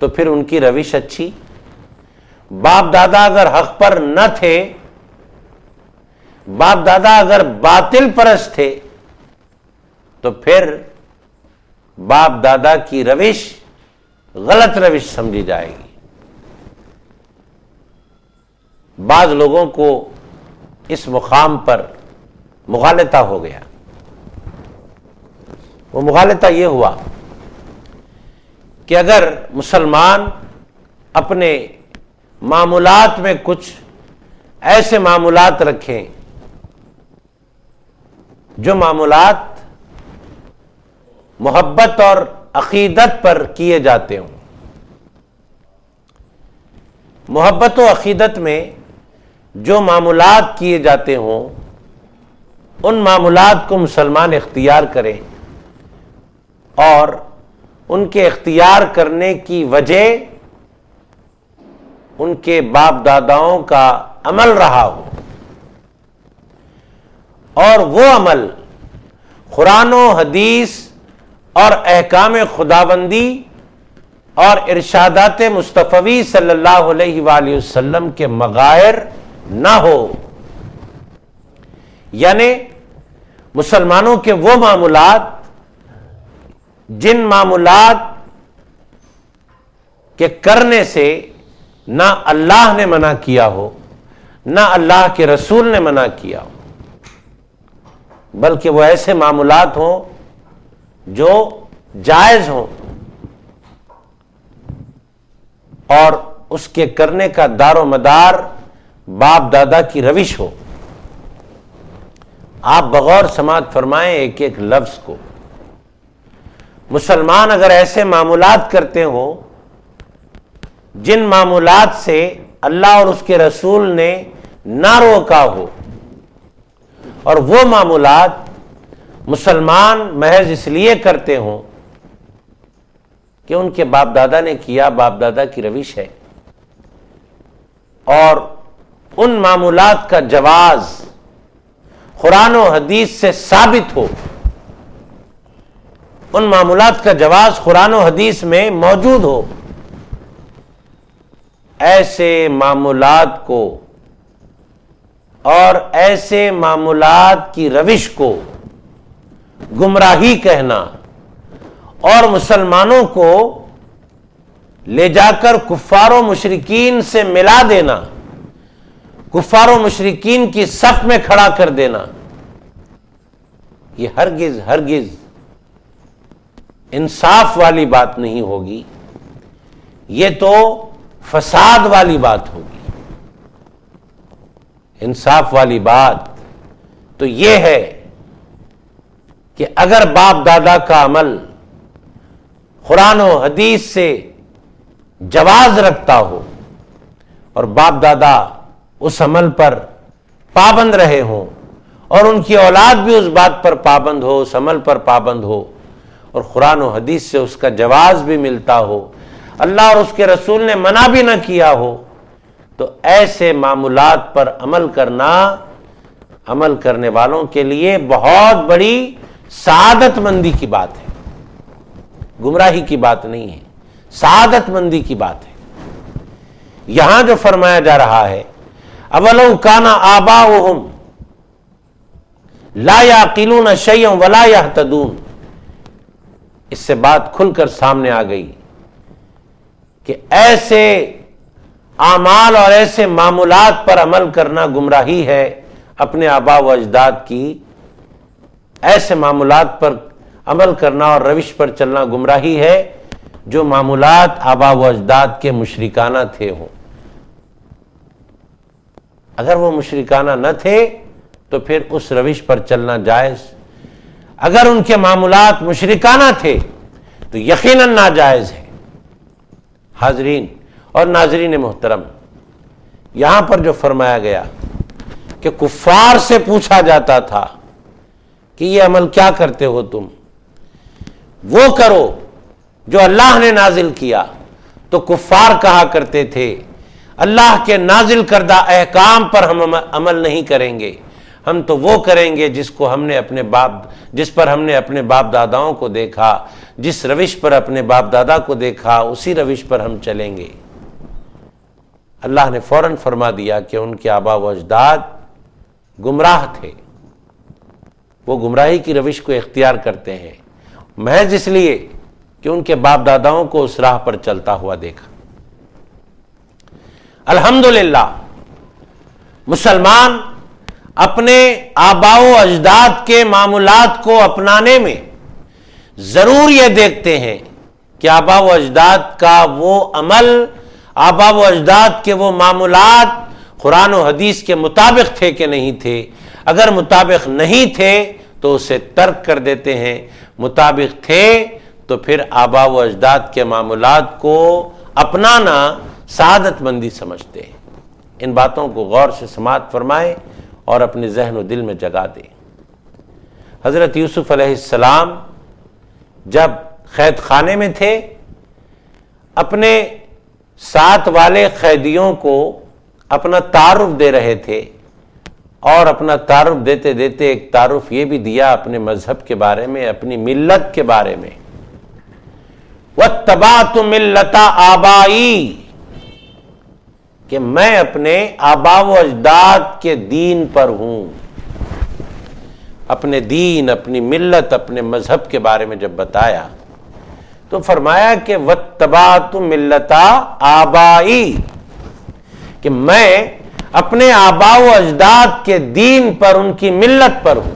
تو پھر ان کی روش اچھی، باپ دادا اگر حق پر نہ تھے، باپ دادا اگر باطل پرست تھے، تو پھر باپ دادا کی روش غلط روش سمجھی جائے گی۔ بعض لوگوں کو اس مقام پر مغالطہ ہو گیا۔ وہ مغالطہ یہ ہوا کہ اگر مسلمان اپنے معمولات میں کچھ ایسے معمولات رکھیں جو معمولات محبت اور عقیدت پر کیے جاتے ہوں، محبت و عقیدت میں جو معمولات کیے جاتے ہوں، ان معمولات کو مسلمان اختیار کریں اور ان کے اختیار کرنے کی وجہ ان کے باپ داداؤں کا عمل رہا ہو، اور وہ عمل قرآن و حدیث اور احکام خداوندی اور ارشادات مصطفی صلی اللہ علیہ وآلہ وسلم کے مغائر نہ ہو، یعنی مسلمانوں کے وہ معمولات جن معمولات کے کرنے سے نہ اللہ نے منع کیا ہو، نہ اللہ کے رسول نے منع کیا ہو، بلکہ وہ ایسے معمولات ہوں جو جائز ہوں اور اس کے کرنے کا دار و مدار باپ دادا کی روش ہو۔ آپ بغور سماعت فرمائیں ایک ایک لفظ کو۔ مسلمان اگر ایسے معمولات کرتے ہوں جن معمولات سے اللہ اور اس کے رسول نے نہ روکا ہو، اور وہ معمولات مسلمان محض اس لیے کرتے ہوں کہ ان کے باپ دادا نے کیا، باپ دادا کی روش ہے، اور ان معمولات کا جواز قرآن و حدیث سے ثابت ہو، ان معمولات کا جواز قرآن و حدیث میں موجود ہو، ایسے معمولات کو اور ایسے معمولات کی روش کو گمراہی کہنا اور مسلمانوں کو لے جا کر کفار و مشرکین سے ملا دینا، کفار و مشرکین کی صف میں کھڑا کر دینا، یہ ہرگز ہرگز انصاف والی بات نہیں ہوگی، یہ تو فساد والی بات ہوگی۔ انصاف والی بات تو یہ ہے کہ اگر باپ دادا کا عمل قرآن و حدیث سے جواز رکھتا ہو اور باپ دادا اس عمل پر پابند رہے ہوں اور ان کی اولاد بھی اس بات پر پابند ہو، اس عمل پر پابند ہو، اور قرآن و حدیث سے اس کا جواز بھی ملتا ہو، اللہ اور اس کے رسول نے منع بھی نہ کیا ہو، تو ایسے معمولات پر عمل کرنا عمل کرنے والوں کے لیے بہت بڑی سعادت مندی کی بات ہے، گمراہی کی بات نہیں ہے، سعادت مندی کی بات ہے۔ یہاں جو فرمایا جا رہا ہے اولو کان آباؤہم لا یعقلون شیئا ولا یہتدون، اس سے بات کھل کر سامنے آ گئی کہ ایسے اعمال اور ایسے معمولات پر عمل کرنا گمراہی ہے، اپنے آباء و اجداد کی ایسے معمولات پر عمل کرنا اور روش پر چلنا گمراہی ہے جو معمولات آباء و اجداد کے مشرکانہ تھے ہوں۔ اگر وہ مشرکانہ نہ تھے تو پھر اس روش پر چلنا جائز، اگر ان کے معمولات مشرکانہ تھے تو یقیناً ناجائز ہے۔ حاضرین، اور ناظرین محترم، یہاں پر جو فرمایا گیا کہ کفار سے پوچھا جاتا تھا کہ یہ عمل کیا کرتے ہو تم، وہ کرو جو اللہ نے نازل کیا، تو کفار کہا کرتے تھے اللہ کے نازل کردہ احکام پر ہم عمل نہیں کریں گے، ہم تو وہ کریں گے جس پر ہم نے اپنے باپ داداؤں کو دیکھا، جس روش پر اپنے باپ دادا کو دیکھا اسی روش پر ہم چلیں گے۔ اللہ نے فوراً فرما دیا کہ ان کے آبا و اجداد گمراہ تھے، وہ گمراہی کی روش کو اختیار کرتے ہیں محض اس لیے کہ ان کے باپ داداؤں کو اس راہ پر چلتا ہوا دیکھا۔ الحمدللہ مسلمان اپنے آباء و اجداد کے معمولات کو اپنانے میں ضرور یہ دیکھتے ہیں کہ آباء و اجداد کا وہ عمل، آباء و اجداد کے وہ معمولات قرآن و حدیث کے مطابق تھے کہ نہیں تھے۔ اگر مطابق نہیں تھے تو اسے ترک کر دیتے ہیں، مطابق تھے تو پھر آباء و اجداد کے معمولات کو اپنانا سعادت مندی سمجھتے ہیں۔ ان باتوں کو غور سے سماعت فرمائیں اور اپنے ذہن و دل میں جگا دیں۔ حضرت یوسف علیہ السلام جب قید خانے میں تھے، اپنے ساتھ والے قیدیوں کو اپنا تعارف دے رہے تھے، اور اپنا تعارف دیتے دیتے ایک تعارف یہ بھی دیا اپنے مذہب کے بارے میں، اپنی ملت کے بارے میں، وَاتَّبَعْتُ مِلَّةَ آبَائِي، کہ میں اپنے آباء و اجداد کے دین پر ہوں۔ اپنے دین، اپنی ملت، اپنے مذہب کے بارے میں جب بتایا تو فرمایا کہ وَاتَّبَعْتُ مِلَّةَ آبَائِي، کہ میں اپنے آباء و اجداد کے دین پر، ان کی ملت پر ہوں۔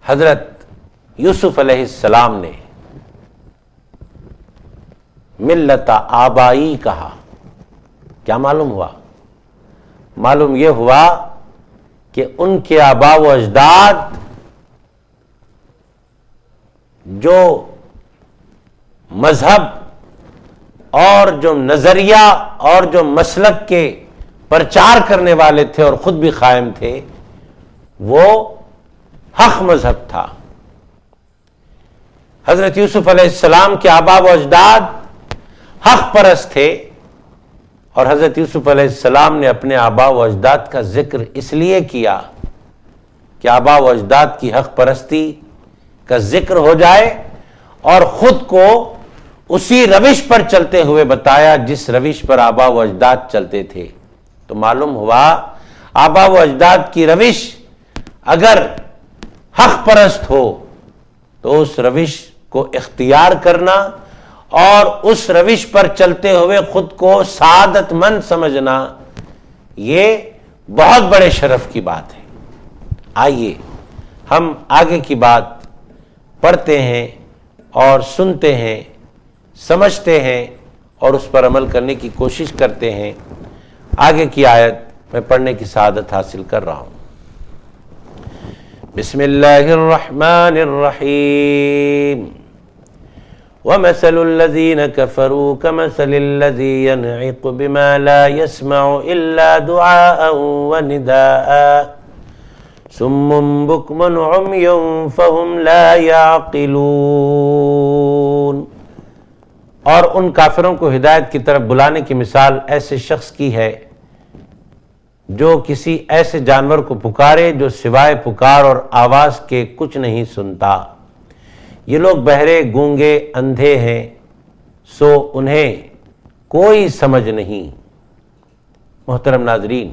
حضرت یوسف علیہ السلام نے ملت آبائی کہا، کیا معلوم ہوا؟ معلوم یہ ہوا کہ ان کے آباء و اجداد جو مذہب اور جو نظریہ اور جو مسلک کے پرچار کرنے والے تھے اور خود بھی قائم تھے، وہ حق مذہب تھا۔ حضرت یوسف علیہ السلام کے آباء و اجداد حق پرست تھے، اور حضرت یوسف علیہ السلام نے اپنے آباء و اجداد کا ذکر اس لیے کیا کہ آباء و اجداد کی حق پرستی کا ذکر ہو جائے، اور خود کو اسی روش پر چلتے ہوئے بتایا جس روش پر آباء و اجداد چلتے تھے۔ تو معلوم ہوا آباء و اجداد کی روش اگر حق پرست ہو تو اس روش کو اختیار کرنا اور اس روش پر چلتے ہوئے خود کو سعادت مند سمجھنا، یہ بہت بڑے شرف کی بات ہے۔ آئیے ہم آگے کی بات پڑھتے ہیں اور سنتے ہیں، سمجھتے ہیں اور اس پر عمل کرنے کی کوشش کرتے ہیں۔ آگے کی آیت میں پڑھنے کی سعادت حاصل کر رہا ہوں۔ بسم اللہ الرحمن الرحیم۔ وَمَثَلُ الَّذِينَ كَفَرُوا كَمَثَلِ الَّذِي يَنْعِقُ بِمَا لَا يَسْمَعُ إِلَّا دُعَاءً وَنِدَاءً صُمٌّ بُكْمٌ عُمْيٌ فَهُمْ لَا يَعْقِلُونَ۔ اور ان کافروں کو ہدایت کی طرف بلانے کی مثال ایسے شخص کی ہے جو کسی ایسے جانور کو پکارے جو سوائے پکار اور آواز کے کچھ نہیں سنتا۔ یہ لوگ بہرے، گونگے، اندھے ہیں، سو انہیں کوئی سمجھ نہیں۔ محترم ناظرین،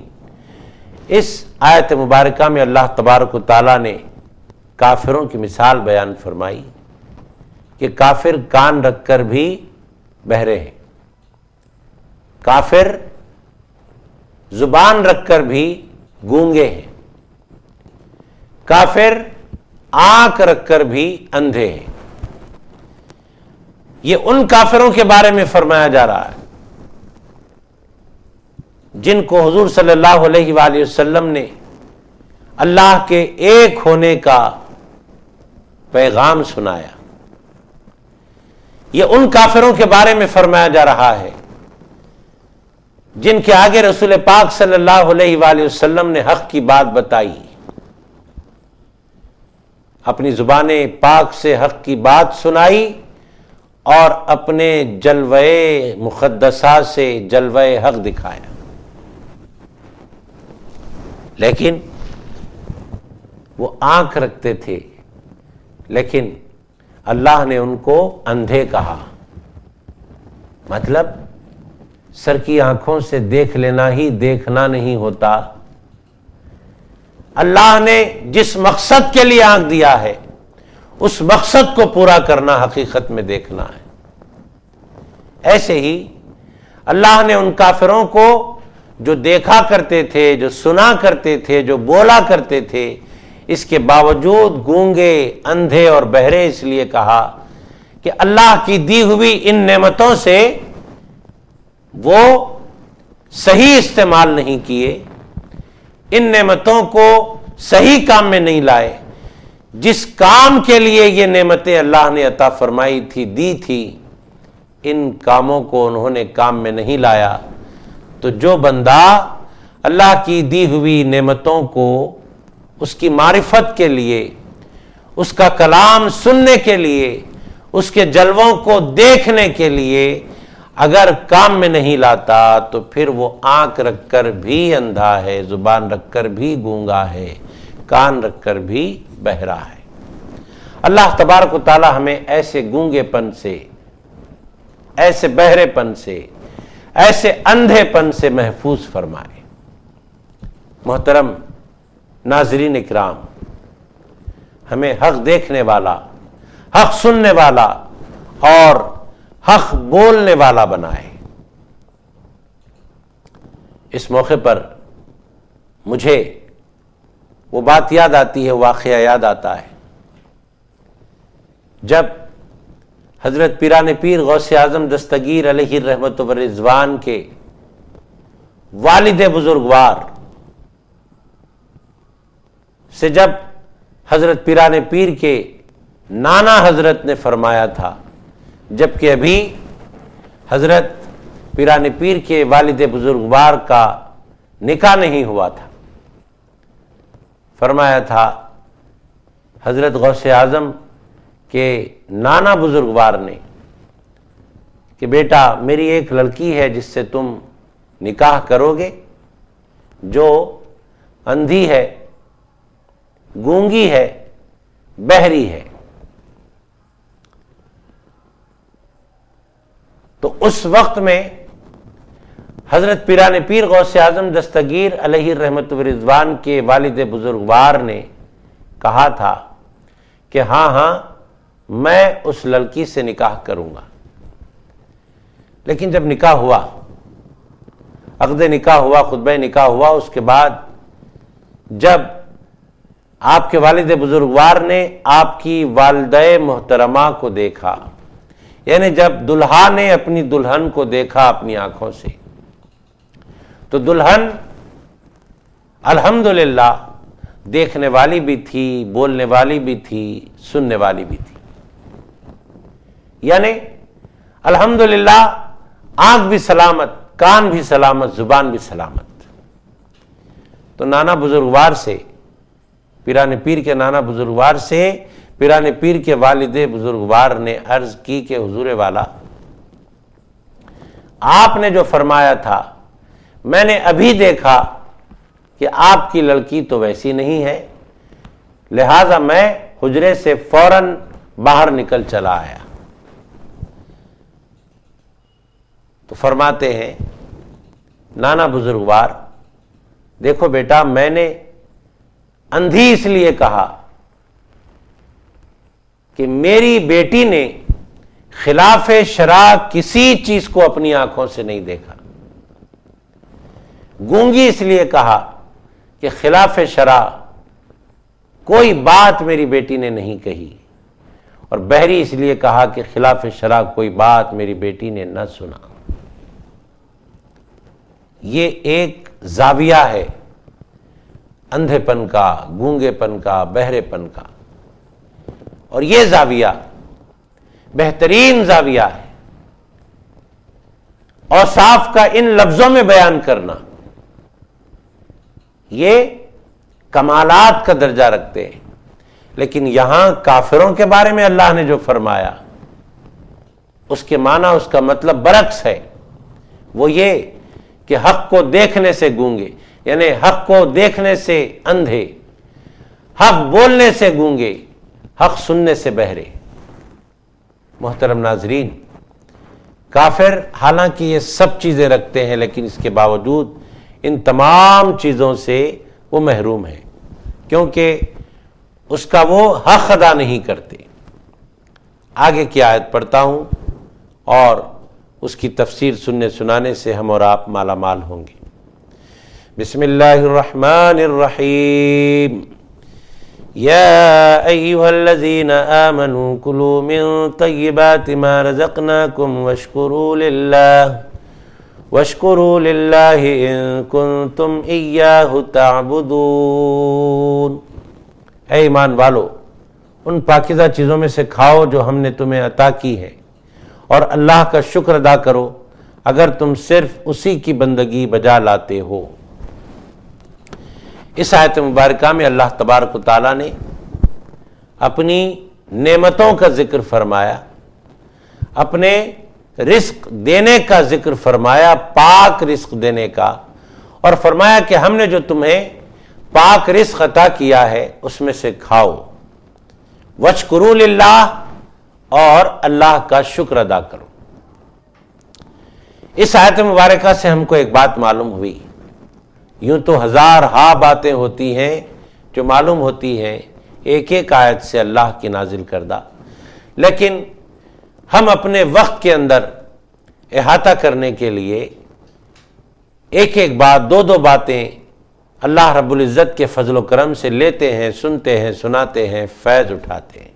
اس آیت مبارکہ میں اللہ تبارک و تعالیٰ نے کافروں کی مثال بیان فرمائی کہ کافر کان رکھ کر بھی بہرے ہیں، کافر زبان رکھ کر بھی گونگے ہیں، کافر آنکھ رکھ کر بھی اندھے ہیں۔ یہ ان کافروں کے بارے میں فرمایا جا رہا ہے جن کو حضور صلی اللہ علیہ وآلہ وسلم نے اللہ کے ایک ہونے کا پیغام سنایا یہ ان کافروں کے بارے میں فرمایا جا رہا ہے جن کے آگے رسول پاک صلی اللہ علیہ وآلہ وسلم نے حق کی بات بتائی، اپنی زبان پاک سے حق کی بات سنائی اور اپنے جلوہ مقدسہ سے جلوہ حق دکھایا، لیکن وہ آنکھ رکھتے تھے، لیکن اللہ نے ان کو اندھے کہا۔ مطلب سر کی آنکھوں سے دیکھ لینا ہی دیکھنا نہیں ہوتا، اللہ نے جس مقصد کے لیے آنکھ دیا ہے اس مقصد کو پورا کرنا حقیقت میں دیکھنا ہے۔ ایسے ہی اللہ نے ان کافروں کو جو دیکھا کرتے تھے، جو سنا کرتے تھے، جو بولا کرتے تھے، اس کے باوجود گونگے، اندھے اور بہرے اس لیے کہا کہ اللہ کی دی ہوئی ان نعمتوں سے وہ صحیح استعمال نہیں کیے، ان نعمتوں کو صحیح کام میں نہیں لائے، جس کام کے لیے یہ نعمتیں اللہ نے عطا فرمائی تھی، دی تھی، ان کاموں کو انہوں نے کام میں نہیں لایا۔ تو جو بندہ اللہ کی دی ہوئی نعمتوں کو اس کی معرفت کے لیے، اس کا کلام سننے کے لیے، اس کے جلووں کو دیکھنے کے لیے اگر کام میں نہیں لاتا تو پھر وہ آنکھ رکھ کر بھی اندھا ہے، زبان رکھ کر بھی گونگا ہے، کان رکھ کر بھی بہرا ہے۔ اللہ تبارک و تعالی ہمیں ایسے گونگے پن سے، ایسے بہرے پن سے، ایسے اندھے پن سے محفوظ فرمائے۔ محترم ناظرین اکرام، ہمیں حق دیکھنے والا، حق سننے والا اور حق بولنے والا بنائے۔ اس موقع پر مجھے وہ بات یاد آتی ہے، واقعہ یاد آتا ہے جب حضرت پیران پیر غوث اعظم دستگیر علیہ الرحمت والرضوان کے والد بزرگوار سے جب حضرت پیران پیر کے نانا حضرت نے فرمایا تھا، جبکہ ابھی حضرت پیران پیر کے والد بزرگوار کا نکاح نہیں ہوا تھا، فرمایا تھا حضرت غوث اعظم کے نانا بزرگوار نے کہ بیٹا میری ایک لڑکی ہے جس سے تم نکاح کرو گے، جو اندھی ہے، گونگی ہے، بہری ہے۔ تو اس وقت میں حضرت پیران پیر غوث اعظم دستگیر علیہ الرحمت والرضوان کے والد بزرگوار نے کہا تھا کہ ہاں ہاں میں اس لڑکی سے نکاح کروں گا۔ لیکن جب نکاح ہوا، عقد نکاح ہوا، خطبہ نکاح ہوا، اس کے بعد جب آپ کے والد بزرگوار نے آپ کی والدہ محترمہ کو دیکھا، یعنی جب دلہا نے اپنی دلہن کو دیکھا اپنی آنکھوں سے، تو دلہن الحمدللہ دیکھنے والی بھی تھی، بولنے والی بھی تھی، سننے والی بھی تھی، یعنی الحمدللہ آنکھ بھی سلامت، کان بھی سلامت، زبان بھی سلامت۔ تو نانا بزرگوار سے، پیران پیر کے نانا بزرگوار سے پیران پیر کے والد بزرگوار نے عرض کی کہ حضور والا، آپ نے جو فرمایا تھا میں نے ابھی دیکھا کہ آپ کی لڑکی تو ویسی نہیں ہے، لہذا میں حجرے سے فوراً باہر نکل چلا آیا۔ تو فرماتے ہیں نانا بزرگوار، دیکھو بیٹا میں نے اندھی اس لیے کہا کہ میری بیٹی نے خلاف شرع کسی چیز کو اپنی آنکھوں سے نہیں دیکھا، گونگی اس لیے کہا کہ خلاف شرع کوئی بات میری بیٹی نے نہیں کہی، اور بہری اس لیے کہا کہ خلاف شرع کوئی بات میری بیٹی نے نہ سنا۔ یہ ایک زاویہ ہے اندھے پن کا، گونگے پن کا، بہرے پن کا، اور یہ زاویہ بہترین زاویہ ہے۔ اوصاف کا ان لفظوں میں بیان کرنا یہ کمالات کا درجہ رکھتے ہیں، لیکن یہاں کافروں کے بارے میں اللہ نے جو فرمایا اس کے معنی، اس کا مطلب برعکس ہے۔ وہ یہ کہ حق کو دیکھنے سے گونگے، یعنی حق کو دیکھنے سے اندھے، حق بولنے سے گونگے، حق سننے سے بہرے۔ محترم ناظرین، کافر حالانکہ یہ سب چیزیں رکھتے ہیں، لیکن اس کے باوجود ان تمام چیزوں سے وہ محروم ہیں، کیونکہ اس کا وہ حق ادا نہیں کرتے۔ آگے کی آیت پڑھتا ہوں اور اس کی تفسیر سننے سنانے سے ہم اور آپ مالا مال ہوں گے۔ بسم اللہ الرحمن الرحیم۔ یا ایہا الذین آمنوا کلوا من طیبات ما رزقناکم واشکروا للہ ان کنتم ایاہ تعبدون۔ اے ایمان والو، ان پاکیزہ چیزوں میں سے کھاؤ جو ہم نے تمہیں عطا کی ہے، اور اللہ کا شکر ادا کرو اگر تم صرف اسی کی بندگی بجا لاتے ہو۔ اس آیت مبارکہ میں اللہ تبارک و تعالیٰ نے اپنی نعمتوں کا ذکر فرمایا، اپنے رزق دینے کا ذکر فرمایا، پاک رزق دینے کا، اور فرمایا کہ ہم نے جو تمہیں پاک رزق عطا کیا ہے اس میں سے کھاؤ، واشکروا للہ، اور اللہ کا شکر ادا کرو۔ اس آیت مبارکہ سے ہم کو ایک بات معلوم ہوئی، یوں تو ہزارہا باتیں ہوتی ہیں جو معلوم ہوتی ہیں ایک ایک آیت سے اللہ کی نازل کردہ، لیکن ہم اپنے وقت کے اندر احاطہ کرنے کے لیے ایک ایک بات، دو دو باتیں اللہ رب العزت کے فضل و کرم سے لیتے ہیں، سنتے ہیں، سناتے ہیں، فیض اٹھاتے ہیں۔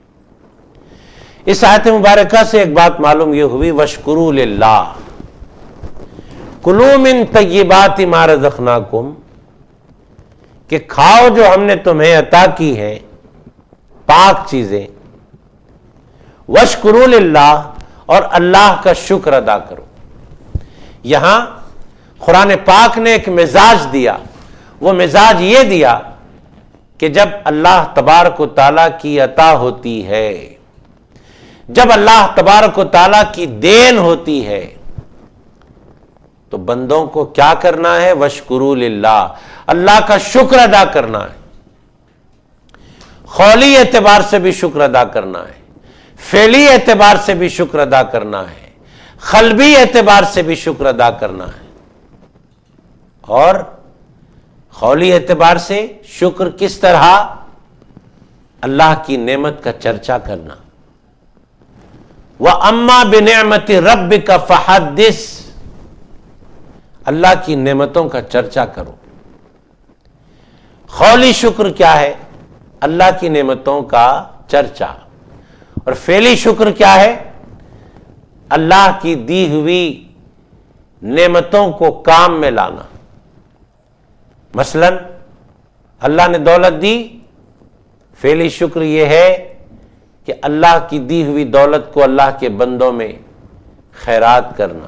اس آیت مبارکہ سے ایک بات معلوم یہ ہوئی، واشکروا للہ، کلوا من طیبات ما رزقناکم، کہ کھاؤ جو ہم نے تمہیں عطا کی ہے پاک چیزیں، واشکروا للہ، اور اللہ کا شکر ادا کرو۔ یہاں قرآن پاک نے ایک مزاج دیا، وہ مزاج یہ دیا کہ جب اللہ تبارک و تعالیٰ کی عطا ہوتی ہے، جب اللہ تبارک و تعالیٰ کی دین ہوتی ہے، تو بندوں کو کیا کرنا ہے؟ واشکروا للہ، اللہ کا شکر ادا کرنا ہے۔ قولی اعتبار سے بھی شکر ادا کرنا ہے، فعلی اعتبار سے بھی شکر ادا کرنا ہے، قلبی اعتبار سے بھی شکر ادا کرنا ہے۔ اور قولی اعتبار سے شکر کس طرح؟ اللہ کی نعمت کا چرچا کرنا۔ وَأَمَّا بِنِعْمَةِ رَبِّكَ فَحَدِّثْ، اللہ کی نعمتوں کا چرچا کرو۔ قولی شکر کیا ہے؟ اللہ کی نعمتوں کا چرچا۔ اور فعلی شکر کیا ہے؟ اللہ کی دی ہوئی نعمتوں کو کام میں لانا۔ مثلا اللہ نے دولت دی، فعلی شکر یہ ہے کہ اللہ کی دی ہوئی دولت کو اللہ کے بندوں میں خیرات کرنا،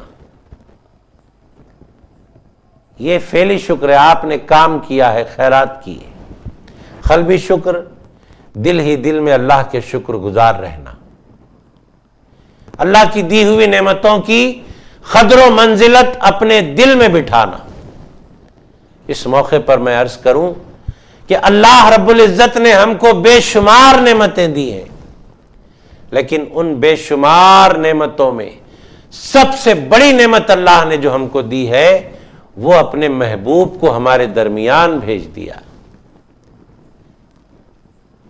یہ فعلی شکر ہے، آپ نے کام کیا ہے، خیرات کی ہے۔ قلبی شکر، دل ہی دل میں اللہ کے شکر گزار رہنا، اللہ کی دی ہوئی نعمتوں کی قدر و منزلت اپنے دل میں بٹھانا۔ اس موقع پر میں عرض کروں کہ اللہ رب العزت نے ہم کو بے شمار نعمتیں دی ہیں، لیکن ان بے شمار نعمتوں میں سب سے بڑی نعمت اللہ نے جو ہم کو دی ہے وہ اپنے محبوب کو ہمارے درمیان بھیج دیا۔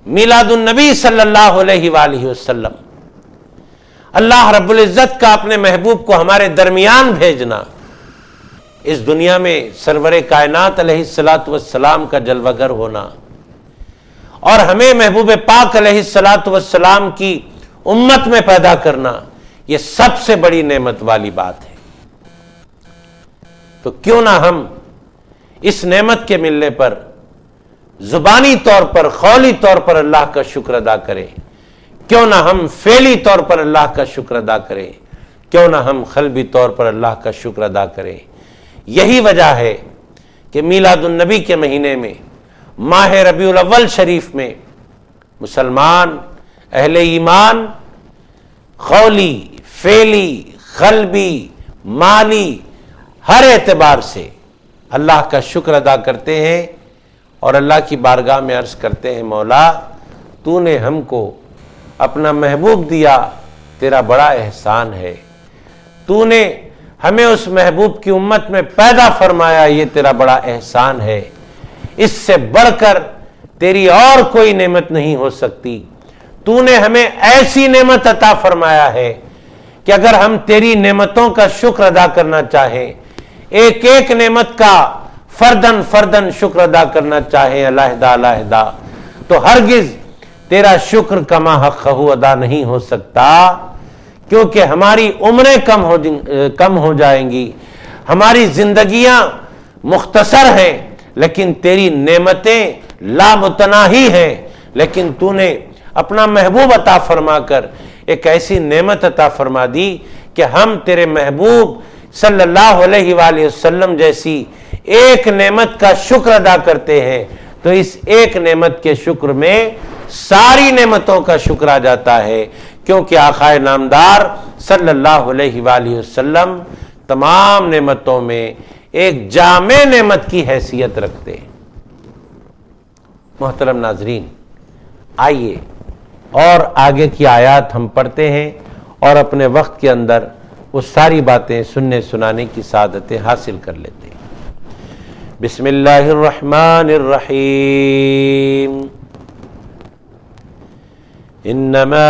میلاد النبی صلی اللہ علیہ وآلہ وسلم، اللہ رب العزت کا اپنے محبوب کو ہمارے درمیان بھیجنا، اس دنیا میں سرور کائنات علیہ الصلاۃ والسلام کا جلوہ گر ہونا، اور ہمیں محبوب پاک علیہ الصلاۃ والسلام کی امت میں پیدا کرنا، یہ سب سے بڑی نعمت والی بات ہے۔ تو کیوں نہ ہم اس نعمت کے ملنے پر زبانی طور پر، قولی طور پر اللہ کا شکر ادا کریں، کیوں نہ ہم فعلی طور پر اللہ کا شکر ادا کریں، کیوں نہ ہم قلبی طور پر اللہ کا شکر ادا کریں۔ یہی وجہ ہے کہ میلاد النبی کے مہینے میں، ماہ ربیع الاول شریف میں، مسلمان اہل ایمان قولی، فعلی، قلبی، مالی ہر اعتبار سے اللہ کا شکر ادا کرتے ہیں اور اللہ کی بارگاہ میں عرض کرتے ہیں، مولا تو نے ہم کو اپنا محبوب دیا، تیرا بڑا احسان ہے، تو نے ہمیں اس محبوب کی امت میں پیدا فرمایا، یہ تیرا بڑا احسان ہے، اس سے بڑھ کر تیری اور کوئی نعمت نہیں ہو سکتی۔ تو نے ہمیں ایسی نعمت عطا فرمایا ہے کہ اگر ہم تیری نعمتوں کا شکر ادا کرنا چاہیں، ایک ایک نعمت کا فردن فردن شکر ادا کرنا چاہیں علیحدہ علیحدہ، تو ہرگز تیرا شکر کما حق ادا نہیں ہو سکتا، کیونکہ ہماری عمریں کم ہو جائیں گی، ہماری زندگیاں مختصر ہیں، لیکن تیری نعمتیں لامتناہی ہیں۔ لیکن تو نے اپنا محبوب عطا فرما کر ایک ایسی نعمت عطا فرما دی کہ ہم تیرے محبوب صلی اللہ علیہ وآلہ وسلم جیسی ایک نعمت کا شکر ادا کرتے ہیں، تو اس ایک نعمت کے شکر میں ساری نعمتوں کا شکر آ جاتا ہے، کیونکہ آقا نامدار صلی اللہ علیہ وآلہ وسلم تمام نعمتوں میں ایک جامع نعمت کی حیثیت رکھتے ہیں۔ محترم ناظرین، آئیے اور آگے کی آیات ہم پڑھتے ہیں اور اپنے وقت کے اندر وہ ساری باتیں سننے سنانے کی سعادتیں حاصل کر لیتے ہیں۔ بسم اللہ الرحمن الرحیم۔ انما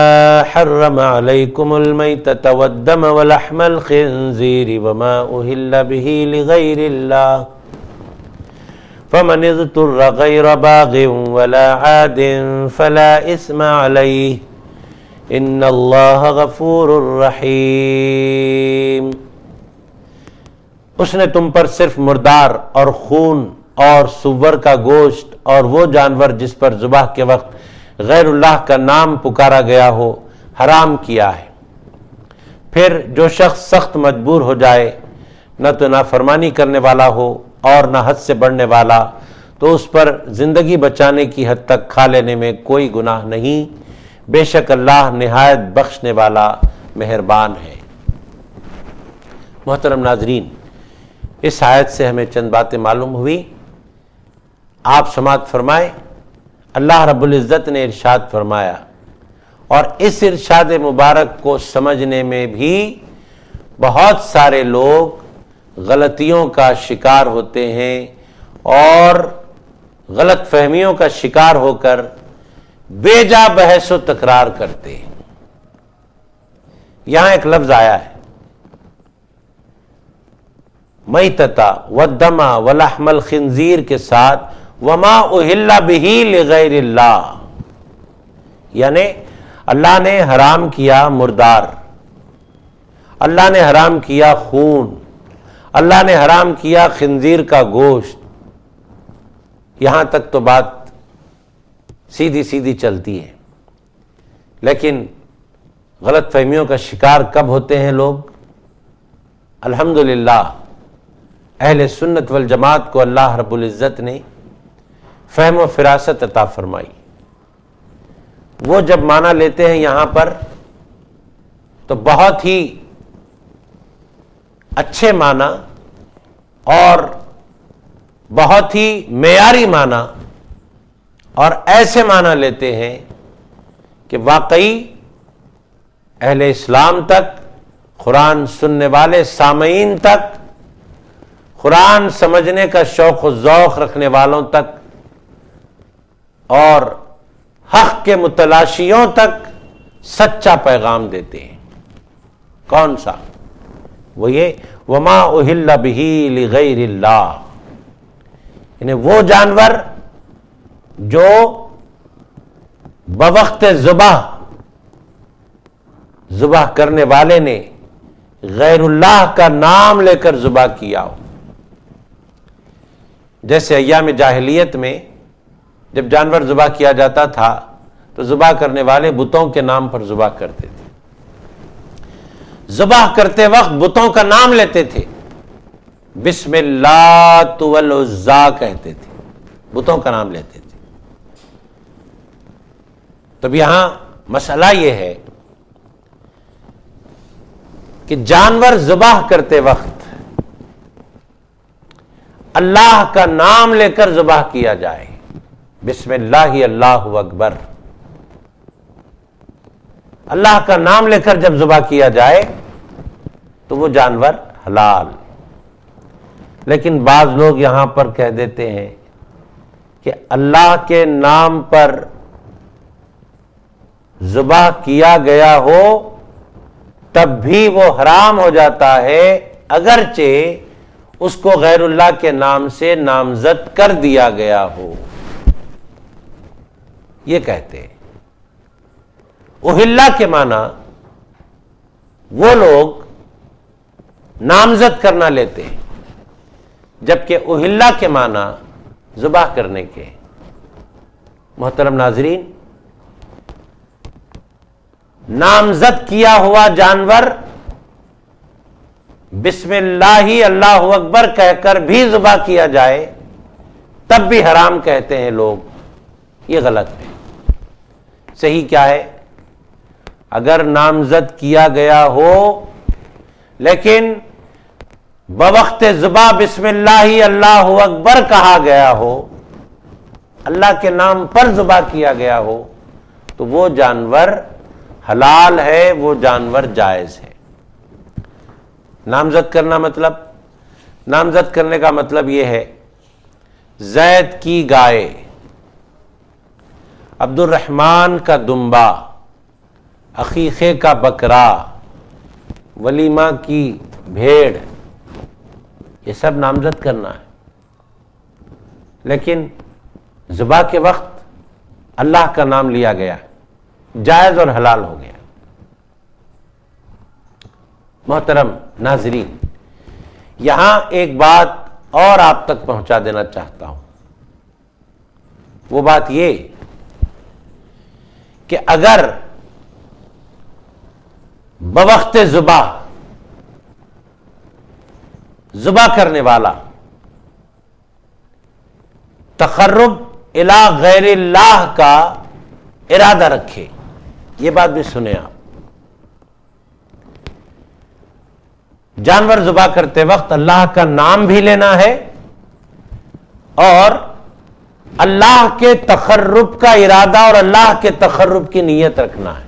حرم علیکم المیتۃ والدم ولحم الخنزیر وما اہل به لغیر اللہ فمن اضطر غیر باغ ولا عاد فلا اثم علیہ ان اللہ غفور رحیم۔ اس نے تم پر صرف مردار اور خون اور سور کا گوشت اور وہ جانور جس پر ذبح کے وقت غیر اللہ کا نام پکارا گیا ہو حرام کیا ہے۔ پھر جو شخص سخت مجبور ہو جائے، نہ تو نافرمانی کرنے والا ہو اور نہ حد سے بڑھنے والا، تو اس پر زندگی بچانے کی حد تک کھا لینے میں کوئی گناہ نہیں، بے شک اللہ نہایت بخشنے والا مہربان ہے۔ محترم ناظرین، اس آیت سے ہمیں چند باتیں معلوم ہوئی۔ آپ سماعت فرمائیں، اللہ رب العزت نے ارشاد فرمایا، اور اس ارشاد مبارک کو سمجھنے میں بھی بہت سارے لوگ غلطیوں کا شکار ہوتے ہیں اور غلط فہمیوں کا شکار ہو کر بے جا بحث و تکرار کرتے ہیں۔ یہاں ایک لفظ آیا ہے میتتا والدم ولحم الخنزیر کے ساتھ وما اہل بہ لغیر اللہ، یعنی اللہ نے حرام کیا مردار، اللہ نے حرام کیا خون، اللہ نے حرام کیا خنزیر کا گوشت۔ یہاں تک تو بات سیدھی سیدھی چلتی ہے، لیکن غلط فہمیوں کا شکار کب ہوتے ہیں لوگ؟ الحمدللہ اہل سنت والجماعت کو اللہ رب العزت نے فہم و فراست عطا فرمائی۔ وہ جب معنی لیتے ہیں یہاں پر تو بہت ہی اچھے معنی اور بہت ہی معیاری معنی اور ایسے معنی لیتے ہیں کہ واقعی اہل اسلام تک، قرآن سننے والے سامعین تک، قرآن سمجھنے کا شوق و ذوق رکھنے والوں تک اور حق کے متلاشیوں تک سچا پیغام دیتے ہیں۔ کون سا؟ وہ یہ وما اہل بہ لغیر اللہ، یعنی وہ جانور جو بوقت ذبح کرنے والے نے غیر اللہ کا نام لے کر ذبح کیا ہو۔ جیسے ایام جاہلیت میں جب جانور ذبح کیا جاتا تھا تو ذبح کرنے والے بتوں کے نام پر ذبح کرتے تھے، ذبح کرتے وقت بتوں کا نام لیتے تھے، بسم اللہ والعزیٰ کہتے تھے، بتوں کا نام لیتے تھے۔ تب یہاں مسئلہ یہ ہے کہ جانور ذبح کرتے وقت اللہ کا نام لے کر ذبح کیا جائے، بسم اللہ اللہ اکبر، اللہ کا نام لے کر جب ذبح کیا جائے تو وہ جانور حلال۔ لیکن بعض لوگ یہاں پر کہہ دیتے ہیں کہ اللہ کے نام پر ذبح کیا گیا ہو تب بھی وہ حرام ہو جاتا ہے، اگرچہ اس کو غیر اللہ کے نام سے نامزد کر دیا گیا ہو۔ یہ کہتے ہیں اہلا کے معنی وہ لوگ نامزد کرنا لیتے ہیں، جبکہ اہلا کے معنی ذبح کرنے کے۔ محترم ناظرین، نامزد کیا ہوا جانور بسم اللہ اللہ اکبر کہہ کر بھی ذبح کیا جائے تب بھی حرام کہتے ہیں لوگ، یہ غلط ہے۔ صحیح کیا ہے؟ اگر نامزد کیا گیا ہو لیکن بوقت ذبح بسم اللہ اللہ اکبر کہا گیا ہو، اللہ کے نام پر ذبح کیا گیا ہو، تو وہ جانور حلال ہے، وہ جانور جائز ہے۔ نامزد کرنا مطلب، نامزد کرنے کا مطلب یہ ہے زید کی گائے، عبد الرحمن کا دمبا، عقیقے کا بکرا، ولیمہ کی بھیڑ، یہ سب نامزد کرنا ہے۔ لیکن ذبح کے وقت اللہ کا نام لیا گیا، جائز اور حلال ہو گیا۔ محترم ناظرین، یہاں ایک بات اور آپ تک پہنچا دینا چاہتا ہوں، وہ بات یہ کہ اگر بوقت ذبح کرنے والا تقرب الی غیر اللہ کا ارادہ رکھے، یہ بات بھی سنیں آپ، جانور ذبح کرتے وقت اللہ کا نام بھی لینا ہے اور اللہ کے تقرب کا ارادہ اور اللہ کے تقرب کی نیت رکھنا ہے۔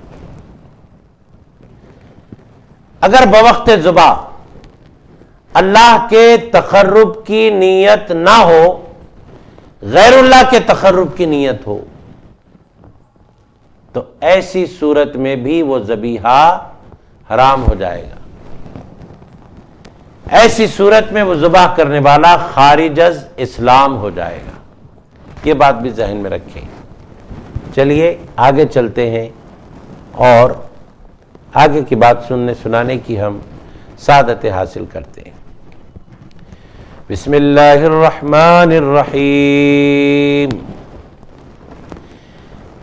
اگر بوقت ذبح اللہ کے تقرب کی نیت نہ ہو، غیر اللہ کے تقرب کی نیت ہو، تو ایسی صورت میں بھی وہ ذبیحہ حرام ہو جائے گا۔ ایسی صورت میں وہ ذبح کرنے والا خارج از اسلام ہو جائے گا، یہ بات بھی ذہن میں رکھیں۔ چلیے آگے چلتے ہیں اور آگے کی بات سنانے کی ہم سعادت حاصل کرتے ہیں۔ بسم اللہ الرحمن الرحیم۔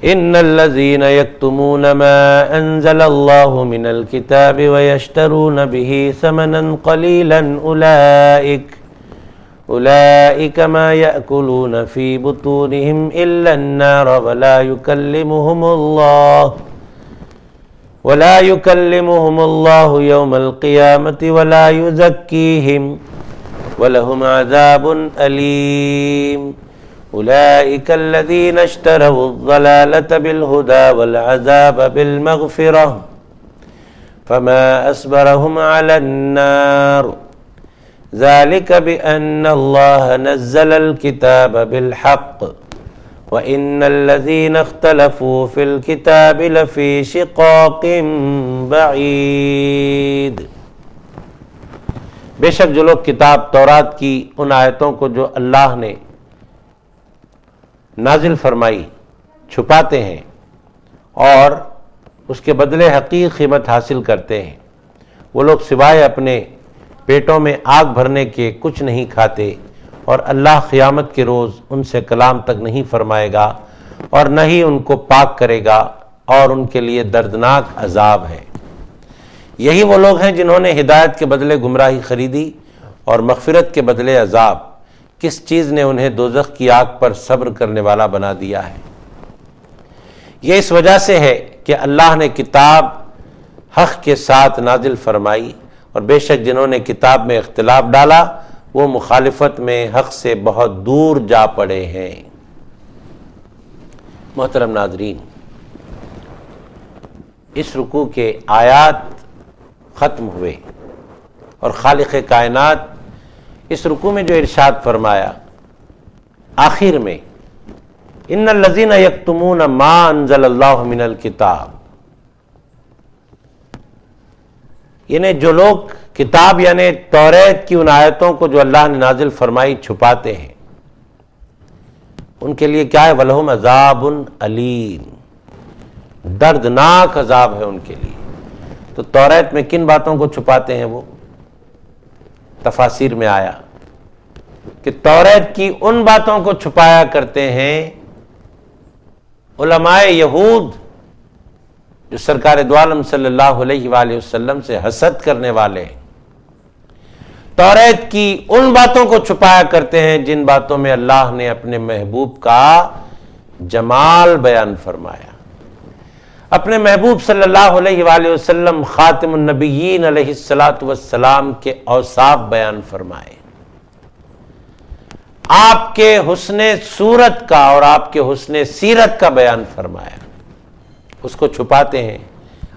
ان الذين يكتمون ما انزل الله من الكتاب ويشترون به ثمنا قليلا اولئك ما يأكلون في بطونهم الا النار ولا يكلمهم الله يوم القيامة ولا يزكيهم ولهم عذاب أليم أولئك الذين اشتروا الضلالة بالهدى والعذاب بالمغفرة فما أصبرهم على النار ذلك بأن الله نزل الكتاب بالحق وَإِنَّ الَّذِينَ اخْتَلَفُوا فِي الْكِتَابِ لَفِي شِقَاقٍ بَعِيدٍ۔ بے شک جو لوگ کتاب تورات کی ان آیتوں کو جو اللہ نے نازل فرمائی چھپاتے ہیں اور اس کے بدلے حقیقی قیمت حاصل کرتے ہیں، وہ لوگ سوائے اپنے پیٹوں میں آگ بھرنے کے کچھ نہیں کھاتے، اور اللہ قیامت کے روز ان سے کلام تک نہیں فرمائے گا، اور نہ ہی ان کو پاک کرے گا، اور ان کے لیے دردناک عذاب ہے۔ یہی وہ لوگ ہیں جنہوں نے ہدایت کے بدلے گمراہی خریدی اور مغفرت کے بدلے عذاب۔ کس چیز نے انہیں دوزخ کی آگ پر صبر کرنے والا بنا دیا ہے؟ یہ اس وجہ سے ہے کہ اللہ نے کتاب حق کے ساتھ نازل فرمائی، اور بے شک جنہوں نے کتاب میں اختلاف ڈالا وہ مخالفت میں حق سے بہت دور جا پڑے ہیں۔ محترم ناظرین، اس رکوع کے آیات ختم ہوئے اور خالق کائنات اس رکوع میں جو ارشاد فرمایا آخر میں، ان الذین یکتمون ما انزل اللہ من الکتاب، یعنی جو لوگ کتاب یعنی توریت کی ان آیتوں کو جو اللہ نے نازل فرمائی چھپاتے ہیں، ان کے لیے کیا ہے؟ وَلَهُمْ عَذَابٌ أَلِيمٌ، دردناک عذاب ہے ان کے لیے۔ تو توریت میں کن باتوں کو چھپاتے ہیں؟ وہ تفاسیر میں آیا کہ توریت کی ان باتوں کو چھپایا کرتے ہیں علماء یہود جو سرکار دو عالم صلی اللہ علیہ وآلہ وسلم سے حسد کرنے والے ہیں۔ توریت کی ان باتوں کو چھپایا کرتے ہیں جن باتوں میں اللہ نے اپنے محبوب کا جمال بیان فرمایا، اپنے محبوب صلی اللہ علیہ وآلہ وسلم خاتم النبیین علیہ السلام کے اوصاف بیان فرمائے، آپ کے حسن صورت کا اور آپ کے حسن سیرت کا بیان فرمایا، اس کو چھپاتے ہیں۔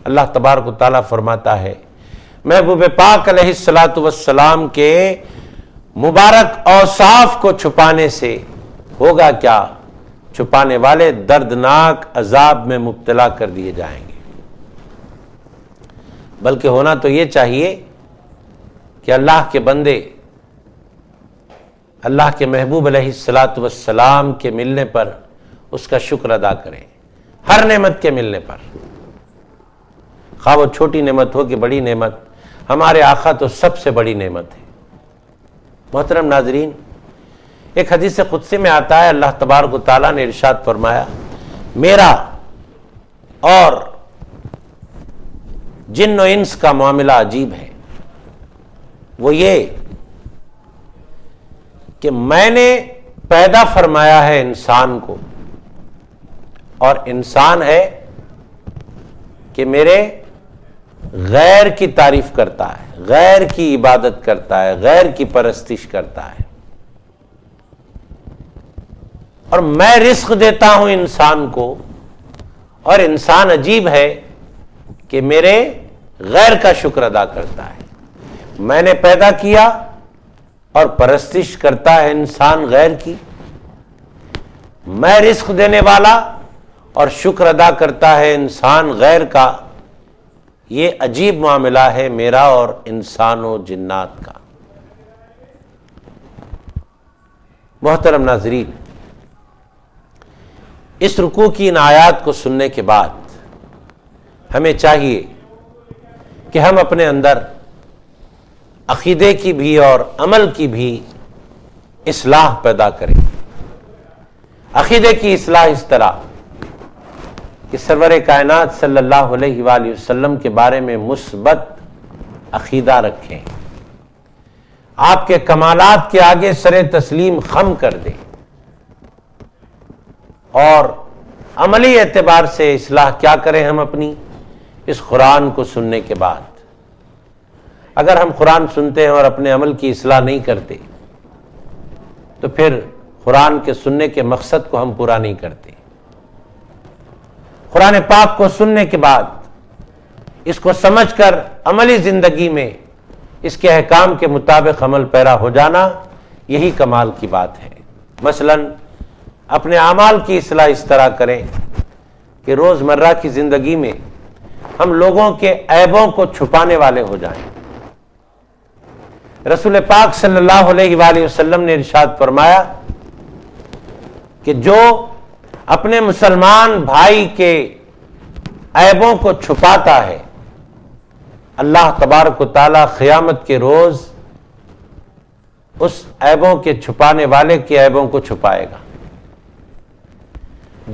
اللہ تبارک و تعالیٰ فرماتا ہے محبوب پاک علیہ السلام کے مبارک اوصاف کو چھپانے سے ہوگا کیا؟ چھپانے والے دردناک عذاب میں مبتلا کر دیے جائیں گے۔ بلکہ ہونا تو یہ چاہیے کہ اللہ کے بندے اللہ کے محبوب علیہ السلام کے ملنے پر اس کا شکر ادا کریں، ہر نعمت کے ملنے پر، خواہ وہ چھوٹی نعمت ہو کہ بڑی نعمت، ہمارے آقا تو سب سے بڑی نعمت ہے۔ محترم ناظرین، ایک حدیث قدسی میں آتا ہے اللہ تبارک و تعالیٰ نے ارشاد فرمایا میرا اور جن و انس کا معاملہ عجیب ہے، وہ یہ کہ میں نے پیدا فرمایا ہے انسان کو، اور انسان ہے کہ میرے غیر کی تعریف کرتا ہے، غیر کی عبادت کرتا ہے، غیر کی پرستش کرتا ہے، اور میں رزق دیتا ہوں انسان کو، اور انسان عجیب ہے کہ میرے غیر کا شکر ادا کرتا ہے۔ میں نے پیدا کیا اور پرستش کرتا ہے انسان غیر کی، میں رزق دینے والا اور شکر ادا کرتا ہے انسان غیر کا۔ یہ عجیب معاملہ ہے میرا اور انسان و جنات کا۔ محترم ناظرین، اس رکوع کی ان آیات کو سننے کے بعد ہمیں چاہیے کہ ہم اپنے اندر عقیدے کی بھی اور عمل کی بھی اصلاح پیدا کریں۔ عقیدے کی اصلاح اس طرح کہ سرور کائنات صلی اللہ علیہ وآلہ وسلم کے بارے میں مثبت عقیدہ رکھیں، آپ کے کمالات کے آگے سر تسلیم خم کر دیں، اور عملی اعتبار سے اصلاح کیا کریں ہم اپنی؟ اس قرآن کو سننے کے بعد اگر ہم قرآن سنتے ہیں اور اپنے عمل کی اصلاح نہیں کرتے تو پھر قرآن کے سننے کے مقصد کو ہم پورا نہیں کرتے۔ قرآن پاک کو سننے کے بعد اس کو سمجھ کر عملی زندگی میں اس کے احکام کے مطابق عمل پیرا ہو جانا، یہی کمال کی بات ہے۔ مثلا اپنے اعمال کی اصلاح اس طرح کریں کہ روز مرہ کی زندگی میں ہم لوگوں کے عیبوں کو چھپانے والے ہو جائیں۔ رسول پاک صلی اللہ علیہ وآلہ وسلم نے ارشاد فرمایا کہ جو اپنے مسلمان بھائی کے عیبوں کو چھپاتا ہے، اللہ تبارک و تعالی قیامت کے روز اس عیبوں کے چھپانے والے کے عیبوں کو چھپائے گا۔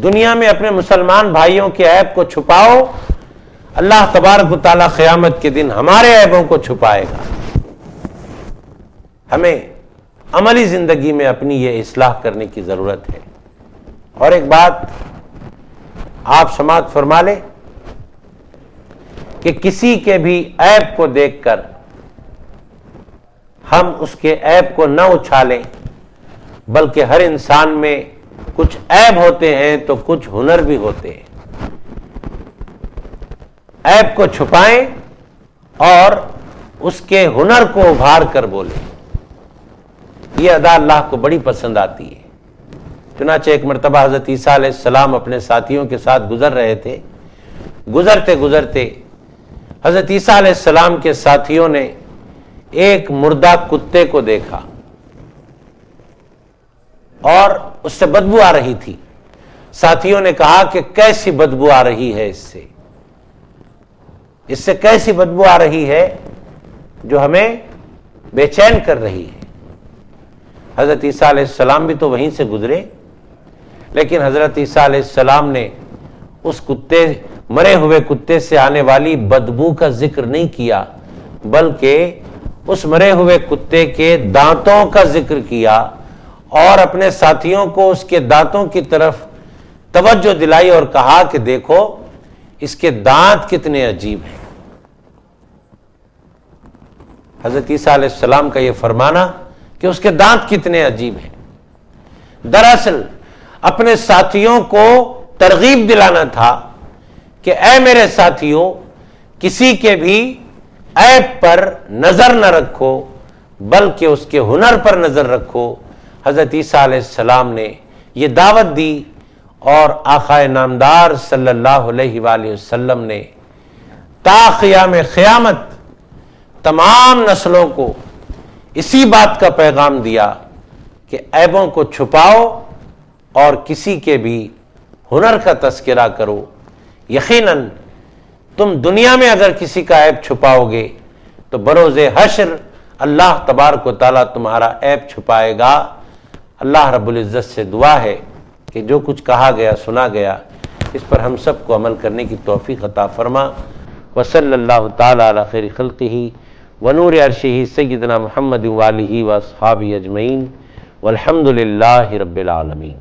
دنیا میں اپنے مسلمان بھائیوں کے عیب کو چھپاؤ، اللہ تبارک و تعالیٰ قیامت کے دن ہمارے عیبوں کو چھپائے گا۔ ہمیں عملی زندگی میں اپنی یہ اصلاح کرنے کی ضرورت ہے۔ اور ایک بات آپ سماعت فرما لیں کہ کسی کے بھی عیب کو دیکھ کر ہم اس کے عیب کو نہ اچھالیں، بلکہ ہر انسان میں کچھ عیب ہوتے ہیں تو کچھ ہنر بھی ہوتے ہیں۔ عیب کو چھپائیں اور اس کے ہنر کو ابھار کر بولیں۔ یہ ادا اللہ کو بڑی پسند آتی ہے۔ چنانچہ ایک مرتبہ حضرت عیسیٰ علیہ السلام اپنے ساتھیوں کے ساتھ گزر رہے تھے۔ گزرتے گزرتے حضرت عیسیٰ علیہ السلام کے ساتھیوں نے ایک مردہ کتے کو دیکھا اور اس سے بدبو آ رہی تھی۔ ساتھیوں نے کہا کہ کیسی بدبو آ رہی ہے اس سے کیسی بدبو آ رہی ہے جو ہمیں بے چین کر رہی ہے۔ حضرت عیسیٰ علیہ السلام بھی تو وہیں سے گزرے، لیکن حضرت عیسیٰ علیہ السلام نے اس مرے ہوئے کتے سے آنے والی بدبو کا ذکر نہیں کیا، بلکہ اس مرے ہوئے کتے کے دانتوں کا ذکر کیا اور اپنے ساتھیوں کو اس کے دانتوں کی طرف توجہ دلائی اور کہا کہ دیکھو اس کے دانت کتنے عجیب ہیں۔ حضرت عیسیٰ علیہ السلام کا یہ فرمانا کہ اس کے دانت کتنے عجیب ہیں، دراصل اپنے ساتھیوں کو ترغیب دلانا تھا کہ اے میرے ساتھیوں، کسی کے بھی عیب پر نظر نہ رکھو بلکہ اس کے ہنر پر نظر رکھو۔ حضرت عیسیٰ علیہ السلام نے یہ دعوت دی اور آقا نامدار صلی اللہ علیہ وآلہ وسلم نے تا قیام قیامت تمام نسلوں کو اسی بات کا پیغام دیا کہ عیبوں کو چھپاؤ اور کسی کے بھی ہنر کا تذکرہ کرو۔ یقیناً تم دنیا میں اگر کسی کا عیب چھپاؤ گے تو بروز حشر اللہ تبارک و تعالیٰ تمہارا عیب چھپائے گا۔ اللہ رب العزت سے دعا ہے کہ جو کچھ کہا گیا سنا گیا اس پر ہم سب کو عمل کرنے کی توفیق عطا فرما۔ وصلی اللہ تعالیٰ علی خیر خلقہ ونور عرشہ سیدنا محمد وآلہ واصحابہ اجمعین والحمد للہ رب العالمین۔